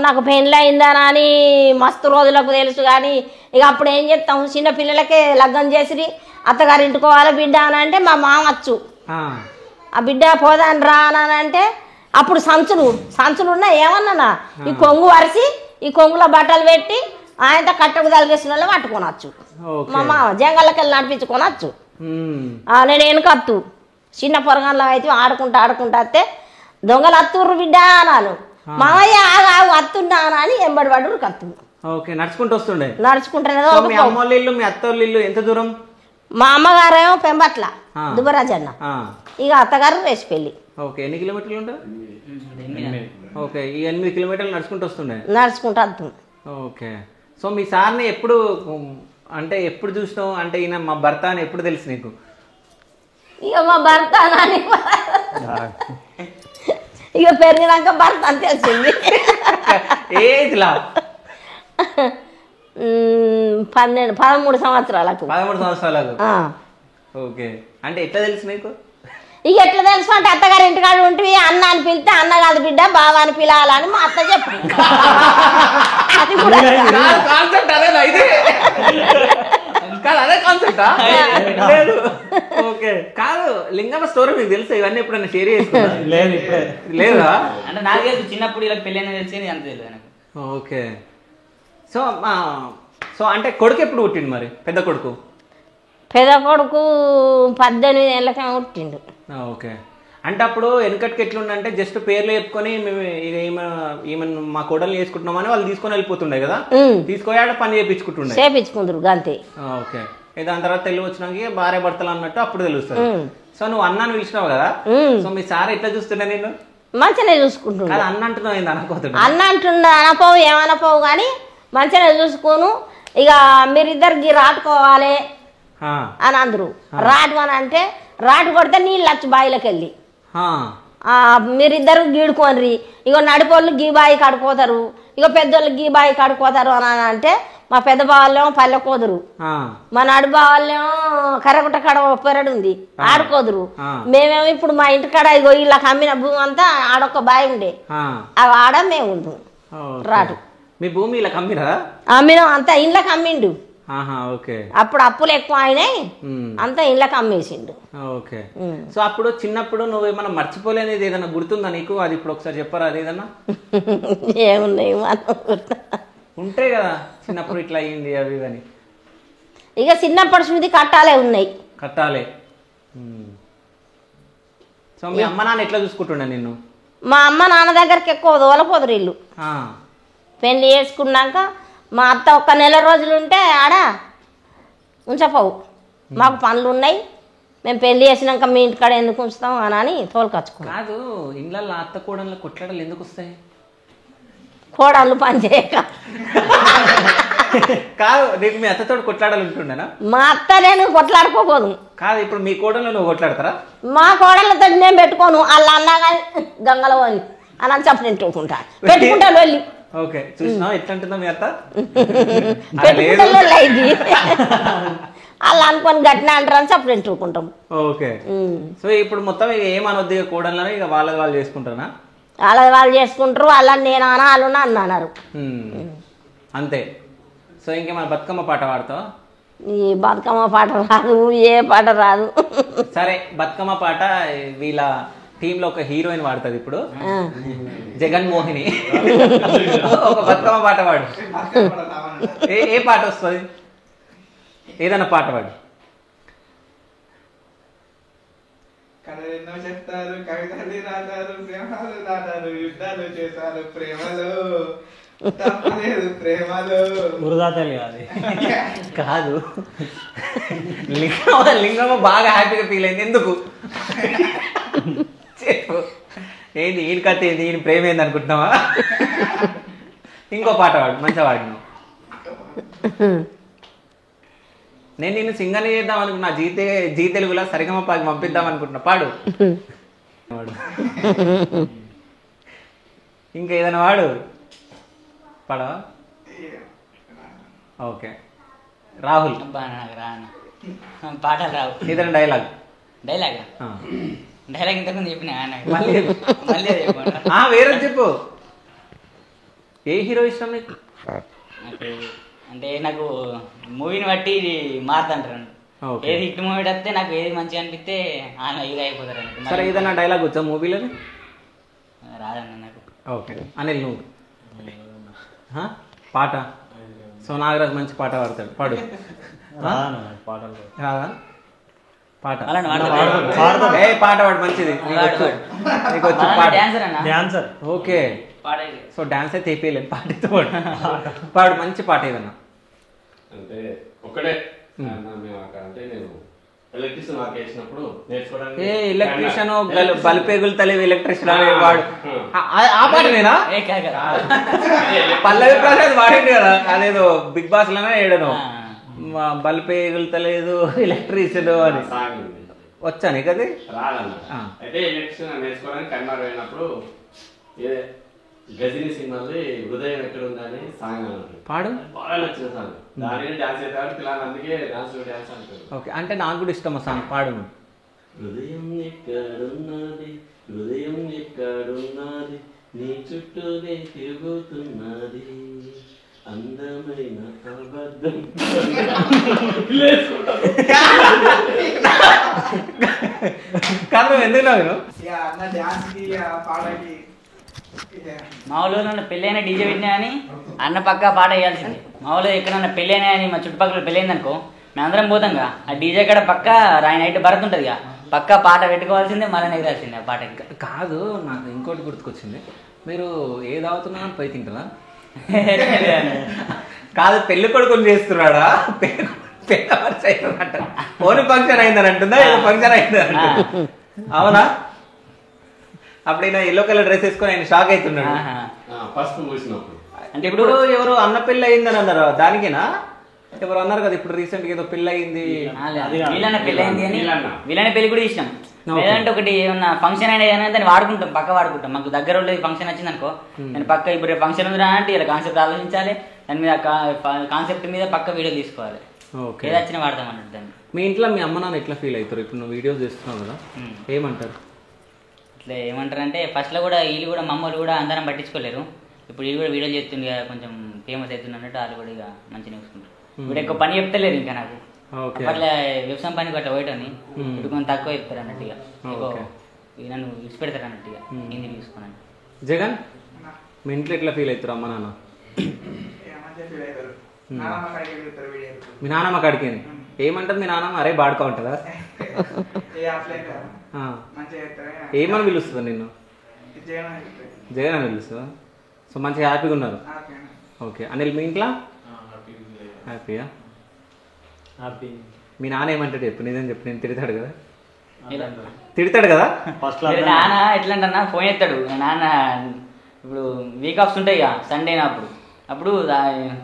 నాకు పెళ్ళి అయిందని మస్తు రోజులకు తెలుసు. కానీ ఇక అప్పుడు ఏం చేస్తాం, చిన్న పిల్లలకే లగ్గం చేసి అత్తగారింటికోవాలి బిడ్డ అని అంటే మా మామ వచ్చు. ఆ బిడ్డ పోదాని రా అని అంటే అప్పుడు సంచులు ఉన్నాయి. ఏమన్నా ఈ కొంగు వరిసి ఈ కొంగులో బట్టలు పెట్టి ఆయనతో కట్టకు తలిగేసిన వాళ్ళు పట్టుకోనొచ్చు. మా మామ జంగళ్ళకి వెళ్ళి నడిపించుకోనొచ్చు. నేను వెనుకత్తు చిన్న పొరగాన్లో అయితే ఆడుకుంటా వస్తే దొంగలు అత్తుర్రు బిడ్డ అన్నాను. మామయ్య ఆగు అత్తున్నా అని ఎంబడి పడ్డరు కత్తు. నడుచుకుంటూ వస్తుండే? నడుచుకుంటానే. మీ అమ్మోళ్ళ ఇల్లు మీ అత్తోళ్ళ ఇల్లు ఎంత దూరం? మా అమ్మగారేమో పెంబట్ల దుబ్బరాజన్న, ఇక అత్తగారు రేసిపల్లి. ఎన్ని కిలోమీటర్లు ఉంటారు? ఈ 8 కిలోమీటర్లు నడుచుకుంటూ వస్తుండే? నడుచుకుంటూ వస్తుంది. ఓకే. సో మీ సార్ని ఎప్పుడు అంటే ఎప్పుడు చూసినావు? అంటే ఈయన మా భర్త అని ఎప్పుడు తెలుసు నీకు? ఇక మా భర్త అని ఇక పెరిగినాక భర్త అని తెలిసింది. ఏజ్లా? 13 సంవత్సరాలకు. 13 సంవత్సరాలకు. ఓకే. అంటే ఎట్లా తెలుసు నీకు? ఇక ఎట్లా తెలుసు అంటే అత్తగారి ఇంటికాడ ఉంటుంది, అన్న అని పిలితే అన్న కాదు బిడ్డ బావ అని పిలవాలని మా అత్త చెప్పింది. అది కూడా కాన్సెప్ట్ అదేనా ఇది? అదే కాన్సెప్టా? ఓకే. కాదు లింగమ్మ స్టోరీ మీకు తెలుసు? ఇవన్నీ ఎప్పుడైనా షేర్ చేసుకున్నా? లేదా? అంటే నాకు చిన్నప్పుడు ఇలా పెళ్ళి అనేది తెలిసి అంత తెలియదు నాకు. ఓకే. సో అంటే కొడుకు ఎప్పుడు పుట్టిండు మరి? పెద్ద కొడుకు 18 ఏళ్ళకే పుట్టిండు. ఓకే. అంటే అప్పుడు వెనకటికి ఎట్లుండంటే జస్ట్ పేర్లు చెప్పుకొని మేము ఈమె మా కోడలు చేసుకుంటున్నామని వాళ్ళు తీసుకొని వెళ్ళిపోతుండే కదా, తీసుకొని పని చేయించుకుంటారు అంతే. ఓకే. దాని తర్వాత తెలివి వచ్చినాక భార్య భర్తలు అన్నట్టు అప్పుడు తెలుస్తుంది. సో నువ్వు అన్నాను పిలిచినావు కదా, సో మీ సార్ ఎట్లా చూస్తుండే నేను? మంచిగా చూసుకుంటున్నా. అన్న అంటున్నావు ఏంది? అనకపోతున్నా. అన్న అంటున్నా అనపోవు ఏమనపోవు కానీ మంచిగా చూసుకోను. ఇక మీరిద్దరికి రాటుకోవాలి అని అందరు. రాటు అని అంటే రాటు కొడితే నీళ్ళు వచ్చి బాయిలోకి వెళ్ళి మీరిద్దరు గీడుకోనరి. ఇక నడిపోళ్ళు గీ బాయి కడుకోతారు, ఇక పెద్దోళ్ళు గీ బాయి కడుకోతారు అని అంటే మా పెద్ద బావాళ్ళేమో పల్లె కోదురు, మా నడు బావాళ్ళేమో కర్రగుట్ట కాడ పెరడు ఉంది ఆడుకోదురు. మేమేమో ఇప్పుడు మా ఇంటి కాడ ఇగో ఇలా అమ్మిన భూమి అంతా ఆడొక్క బావి ఉండే అవి ఆడ మేము ఉండు రాటు. మీ భూమి ఇలా అమ్మినాం అంతా ఇండ్లకు అమ్మిండు. ఓకే. అప్పుడు అప్పులు ఎక్కువ అయినాయి అంతా ఇళ్ళకి అమ్మేసిండు. ఓకే. సో అప్పుడు చిన్నప్పుడు నువ్వు ఏమన్నా మర్చిపోలేనిది ఏదైనా గుర్తుందా నీకు? అది ఇప్పుడు ఒకసారి చెప్పరా? అది ఏదన్నా ఏమున్నాయి ఉంటాయి కదా చిన్నప్పుడు ఇట్లా అయ్యింది అవి అని. ఇక చిన్నప్పటి నుంచి కట్టాలే ఉన్నాయి. కట్టాలే. సో మీ అమ్మ నాన్న ఎట్లా చూసుకుంటుండే నిన్ను? మా అమ్మ నాన్న దగ్గరికి ఎక్కువ దోలపోదురు ఇల్లు. పెళ్లి చేసుకున్నాక మా అత్త ఒక్క నెల రోజులు ఉంటే ఆడ ఉంచపోవు, మాకు పనులు ఉన్నాయి, మేము పెళ్లి చేసినాక మీ ఇంటికాడ ఎందుకు ఉంచుతాం అని తోలుకొచ్చుకున్నాం. కాదు ఇండ్లలో అత్త కోడళ్ళు కొట్లాడలు ఎందుకు వస్తాయి? కోడళ్ళు పని చేయక. కాదు నీకు మీ అత్తతో కొట్లాడాలి ఉంటుండేనా? మా అత్త నేను కొట్లాడుకోపోదు. కాదు ఇప్పుడు మీ కోడళ్ళు నువ్వు కొట్లాడతారా? మా కోడళ్ళతో నేను పెట్టుకోను, వాళ్ళ అన్నా కానీ గంగలో అని చెప్పి నేను పెట్టుకుంటాను వెళ్ళి. ఓకే. చూసినా ఎట్లా అంటుందా మీ అత్త? వాళ్ళు అనుకొని గట్టిన అంటారని సపరేట్ ఊరుకుంటాం. ఓకే. సో ఇప్పుడు మొత్తం ఇక ఏమనొద్దు ఇక కూడలని ఇక వాళ్ళది వాళ్ళు చేసుకుంటారా? వాళ్ళది వాళ్ళు చేసుకుంటారు. వాళ్ళని నేను అనా వాళ్ళు అన్నారు అంతే. సో ఇంకేమైనా బతుకమ్మ పాట పాడతావా? ఈ బతుకమ్మ పాట రాదు, ఏ పాట రాదు. సరే బతుకమ్మ పాట వీళ్ళ టీంలో ఒక హీరోయిన్ పాడుతుంది ఇప్పుడు, జగన్ మోహిని. ఒక బతుకమ్మ పాట పాడు. ఏ పాట వస్తుంది? ఏదైనా పాట పాడు. కథలు ఎన్నో చెప్తారు, కవితలు రాశారు, ప్రేమలు దాటారు, యుద్ధాలు చేశారు, ప్రేమలో తప్పలేదు ప్రేమలో. గురుదాతలు కాదు, లింగమ్మ బాగా హ్యాపీగా ఫీల్ అయింది. ఎందుకు చెప్పు. ఏంది ఈయన కథ, ఏంది ఈయన ప్రేమ ఏంది అనుకుంటున్నావా? ఇంకో పాట పాడు, మంచిగా పాడినావు. నేను నిన్ను సింగర్ చేద్దాం అనుకున్నా, జీ తెలుగులో సరిగమ పాకి పంపిద్దాం అనుకుంటున్నా. పాడు. ఇంకా ఏదైనా వాడు పాడవా? ఓకే. రాహుల్ పాటలు రావు. ఏదైనా డైలాగ్. డైలాగ్ ఇంతకుముందు చెప్పిన వేరే చెప్పు. ఏ హీరో ఇష్టం నీకు? అంటే నాకు మూవీని బట్టి మారుతుంటారు. ఏది హిట్ మూవీ వస్తే నాకు ఏది మంచిగా అనిపిస్తే ఇది అయిపోతారు అన్నట్టు. సరే ఏదైనా డైలాగ్ వచ్చా మూవీలో? రాదన్న నాకు. ఓకే. అనిల్ నువ్వు పాట. సో నాగరాజ్ మంచి పాట పాడతాడు, పాడు. రాదా పాట? పాట పాడు, మంచిది. నీకు వచ్చి డాన్సర్. ఓకే. సో డాన్స్ అయితే అయిపోయలేదు, పాటతో పాడు. మంచి పాట ఏదన్నా. అంటే ఒకటే అంటే నేను ఎలక్ట్రిషియన్ వర్క్ చేసినప్పుడు నేర్చుకోవడానికి. ఎలక్ట్రిషియన్ బల్బేగులు తల్లి ఎలక్ట్రిషియన్ వాడు ఆ పాటనేనా? పల్లవి ప్రసాద్ వాడింది కదా, అదేదో బిగ్ బాస్ లోనే ఏడను, బల్బేగులు తలేదు ఎలక్ట్రిషియన్ అని. వచ్చా నీకు అది? రాదన్న. అయితే ఎలక్ట్రిషియన్ నేర్చుకోవడానికి కన్వర్ అయినప్పుడు గజని సినిమాలో హృదయం ఎక్కడ ఉందని సాంగ్ అన్నట్టు పాడు. బాగా నచ్చిన సాంగ్. దాని డాన్స్ చేసేవాడు పిల్లలు, అందుకే డాన్స్ డాన్స్ అంటారు. ఓకే. అంటే నాకు కూడా ఇష్టం ఆ సాంగ్, పాడు. హృదయం ఎక్కడున్నది, హృదయం ఎక్కడున్నది, నీ చుట్టూనే తిరుగుతున్నది, అందమైన అబద్ధం. కాదు ఎందుకు నవ్వు? అన్న డాన్స్ కి పాటకి మా ఊళ్ళో పెళ్ళైన డీజే పెట్టినా అని అన్న పక్క పాట వేయాల్సింది. మా ఊళ్ళో ఎక్కడన్నా పెళ్ళైనా అని మా చుట్టుపక్కల పెళ్ళైంది అనుకో, మేమందరం పోతాంగా ఆ డీజే కాడ పక్క నైట్ భరత్ ఉంటుంది ఇక పక్క పాట పెట్టుకోవాల్సిందే, మళ్ళీ ఎగరాల్సిందే ఆ పాట. కాదు, నాకు ఇంకోటి గుర్తుకొచ్చింది. మీరు ఏది అవుతున్నా పోయి తింటారా? కాదు, పెళ్లి కొడుకుని చేస్తున్నాడా? అంట ఓన్ ఫంక్షన్ అయిందని అంటుందా? ఫంక్షన్ అయిందని అవునా? అప్పుడైనా ఎల్లో కలర్ డ్రెస్ వేసుకొని ఆయన షాక్ అవుతున్నాడు. ఫస్ట్ చూసినప్పుడు. అంటే ఇప్పుడు ఎవరు అన్న పెళ్ళి అయిందని అన్నారు, దానికేనా? ఎవరు అన్నారు కదా ఇప్పుడు రీసెంట్ గా ఏదో పెళ్ళి అయింది, వీళ్ళన్న పెళ్ళి అయింది అని. వీళ్ళని పెళ్లి కూడా ఇష్టం. లేదంటే ఒకటి ఏమన్నా ఫంక్షన్ అయినా దాన్ని వాడుకుంటాం, పక్క వాడుకుంటాం. మాకు దగ్గర వాళ్ళది ఫంక్షన్ వచ్చింది అనుకో, నేను పక్క ఇప్పుడు ఫంక్షన్ ఉందిరా అంటే ఇలా కాన్సెప్ట్ ఆలోచించాలి, దాని మీద కాన్సెప్ట్ మీద పక్క వీడియో తీసుకోవాలి. ఏది వచ్చినా వాడతాం అన్నట్టు దాన్ని. మీ ఇంట్లో మీ అమ్మ నాన్న ఎట్లా ఫీల్ అవుతారు ఇప్పుడు నువ్వు వీడియోస్ చేస్తున్నావు కదా? ఏమంటారు? ఇట్లా ఏమంటారంటే ఫస్ట్లో కూడా వీళ్ళు కూడా మమ్మల్ని కూడా అందరం పట్టించుకోలేరు. ఇప్పుడు వీళ్ళు కూడా వీడియోలు చేస్తుంది కదా, కొంచెం ఫేమస్ అవుతుంది అన్నట్టు వాళ్ళు కూడా ఇక మంచిగా చూసుకుంటారు. ఇప్పుడు ఎక్కువ పని చెప్తలేరు ఇంకా నాకు. అట్లా వ్యవసాయం పనికి అట్లా పోయటని ఇప్పుడు కొంచెం తక్కువ చెప్తారు అన్నట్టు, ఇక నన్ను విడిచిపెడతారు అన్నట్టు, ఇక హిందీ తీసుకున్నాను. జగన్, మీ ఇంట్లో ఎట్లా ఫీల్ అవుతారు అమ్మ నాన్న? మీ నాన్నమ్మ కాడికి ఏమంటారు మీ నాన్నమ్మ? అరే బాడుకో ఉంటుందా? ఏమని పిలుస్తుందా నిన్ను? జగన్ అని పిలుస్తుందా? సో మంచిగా హ్యాపీగా ఉన్నారు. ఓకే. అనిల్, మీ ఇంట్లో హ్యాపీయా? హ్యాపీ. మీ నాన్న ఏమంటాడు చెప్పు, నిజం చెప్పు. నేను తిడతాడు కదా? తిడతాడు కదా? నాన్న ఎట్లా అంటన్నా ఫోన్ ఎత్తాడు. నాన్న ఇప్పుడు వీక్ ఆఫ్స్ ఉంటాయి ఇక సండే అప్పుడు అప్పుడు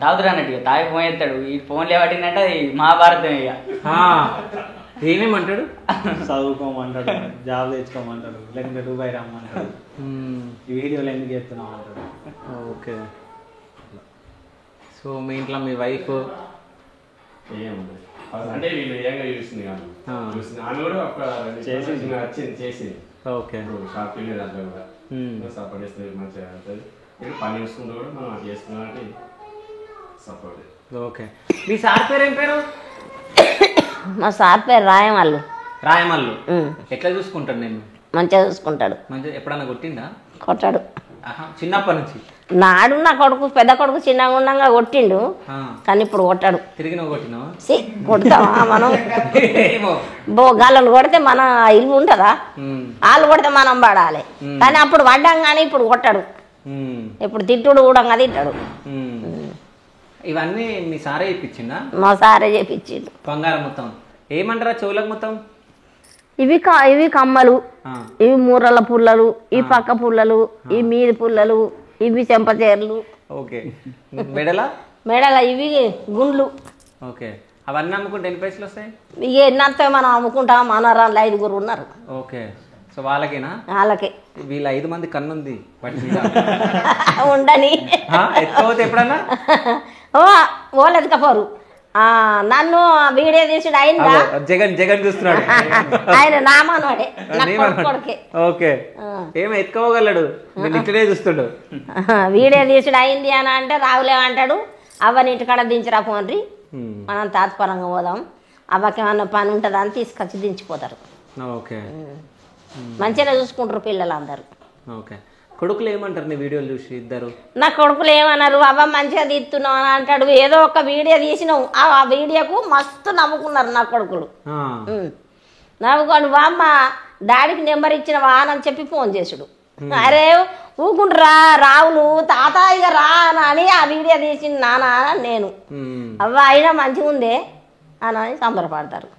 తాగుతాడు అన్నట్టు, ఇక తాగి ఫోన్ ఎత్తాడు. ఈ ఫోన్ లేవట్టిందంటే మహాభారతం ఇక. ఏమేమంటాడు? చదువుకోమంటాడు, జాబ్ తెచ్చుకోమంటాడు, లేకుంటే దుబాయ్ రమ్మంటాడు, ఈ వీడియోలు ఎందుకు చేస్తున్నావు అంటాడు. ఓకే. సో మీ ఇంట్లో మీ వైఫ్ అంటే వీళ్ళు ఏగా చూసింది కాదు చూసింది ఆమె కూడా ఒక వచ్చింది చేసింది. ఓకే షాప్కి వెళ్ళి దాంట్లో కూడా సపోర్ట్ చేస్తే మంచిగా అవుతుంది. పని చూసుకుంటూ కూడా మనం అది చేసుకున్నాం అంటే సపోర్ట్. ఓకే మీ సార్ పేరు ఏం పేరు? మా సార్ పేరు రాయమల్లు. రాయమల్లు. ఎట్లా చూసుకుంటాడు నేను? మంచిగా చూసుకుంటాడు. మంచిగా ఎప్పుడన్నా కొట్టిందా? కొట్టాడు. చిన్నప్పటి నుంచి నాడు నా కొడుకు పెద్ద కొడుకు చిన్నగా ఉండగా కొట్టిండు, కానీ ఇప్పుడు కొట్టాడు. తిరిగి నువ్వు కొట్టినావా? కొడతావా మనం? గాళ్ళు కొడితే మన ఇల్లు ఉంటుందా? వాళ్ళు కొడితే మనం పడాలి, కానీ అప్పుడు పడ్డాం కానీ ఇప్పుడు కొట్టాడు. ఇప్పుడు తిట్టుడు కూడా తిట్టాడు. ఇవన్నీ మీ సారే చేయించిందా? మా సారే చేయించిండు. బంగారం మొత్తం ఏమంటారా చెవులకు మొత్తం? ఇవి కమ్మలు, ఇవి మూరల పుల్లలు, ఈ పక్క పుల్లలు, ఈ మీది పుల్లలు, ఇవి చెంపచేర్లు. ఓకే మెడల ఇవి గుండ్లు. ఓకే అవన్నీ అమ్ముకుంటే ఎన్ని పైసలు వస్తాయి? ఇక ఎన్నంత మనం అమ్ముకుంటాం. మన 5 ఉన్నారు. ఓకే సో వాళ్ళకేనా? వాళ్ళకే. వీళ్ళ 5 మంది కన్నుంది ఉండని ఎత్తుకోతే ఎప్పుడన్నా ఓలెత్తుకపోరు. నన్ను వీడియో తీసుడు అయిందా? జగన్ జగన్ చూస్తున్నాడు. ఆయన నామానోడే. ఓకే ఏమో ఎత్తుకోగలడు, ఇట్లనే చూస్తుండు. వీడియో తీసుడు అయింది అని అంటే రావులేమంటాడు, అవ్వని ఇంటికాడ దించిరా పోన్రి, మనం తాత్పరంగా పోదాం, అవ్వకి ఏమన్నా పని ఉంటుందా అని తీసుకొచ్చి దించిపోతారు. ఓకే మంచిగా చూసుకుంటారు పిల్లలందరూ. ఓకే కొడుకులు ఏమంటారు నీ వీడియోలు చూసి? ఇద్దరు నా కొడుకులు ఏమన్నారు, అవ్వ మంచిగా తీస్తున్నావు అని అంటాడు. ఏదో ఒక వీడియో తీసినావు, ఆ వీడియోకు మస్తు నవ్వుకున్నారు నా కొడుకులు. నవ్వుకోండి అమ్మ డాడీకి నెంబర్ ఇచ్చినవా అని చెప్పి ఫోన్ చేసుడు. అరే ఊకుంటురా రావులు తాత ఇక రా అని ఆ వీడియో తీసింది నాన్న నేను. అవ్వ అయినా మంచిగా ఉందే అని సంబరపడతారు.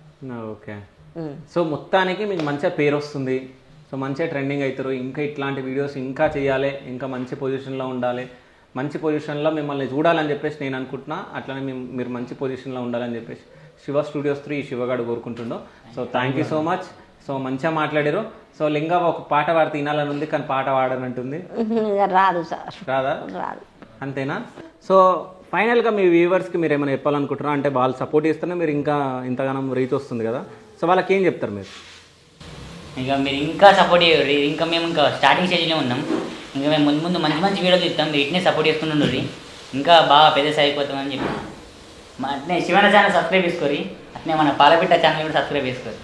ఓకే సో మొత్తానికి మీకు మంచిగా పేరు వస్తుంది, సో మంచిగా ట్రెండింగ్ అవుతారు. ఇంకా ఇట్లాంటి వీడియోస్ ఇంకా చేయాలి, ఇంకా మంచి పొజిషన్లో ఉండాలి, మంచి పొజిషన్లో మిమ్మల్ని చూడాలని చెప్పేసి నేను అనుకుంటున్నా. అట్లనే మీరు మంచి పొజిషన్లో ఉండాలని చెప్పేసి శివ స్టూడియోస్ 3 శివగాడు కోరుకుంటుండో. So thank you so much. So మంచిగా మాట్లాడారు. సో లింగా ఒక పాట పాడితే వినాలని ఉంది, కానీ పాట పాడనంటుంది. రాదు సార్. రాదా? రాదు. అంతేనా? సో ఫైనల్గా మీ వ్యూవర్స్కి మీరు ఏమైనా చెప్పాలనుకుంటున్నారా? అంటే వాళ్ళు సపోర్ట్ చేస్తేనే మీరు ఇంకా ఇంతగానం రీచ్ వస్తుంది కదా, సో వాళ్ళకి ఏం చెప్తారు మీరు? ఇంకా మీరు ఇంకా సపోర్ట్ చేయరు. ఇంకా మేము ఇంకా స్టార్టింగ్ స్టేజ్లో ఉన్నాం. ఇంకా మేము ముందు ముందు మంచి మంచి వీడియోలు ఇస్తాం, మీరు ఇట్నే సపోర్ట్ చేసుకుంటుండ్రి, ఇంకా బాగా పెద్ద అయిపోతామని చెప్పి. అట్నే శివన ఛానల్ సబ్స్క్రైబ్ చేసుకోరి, అట్నే మన పాలపిట్ట ఛానల్ కూడా సబ్స్క్రైబ్ చేసుకోరు.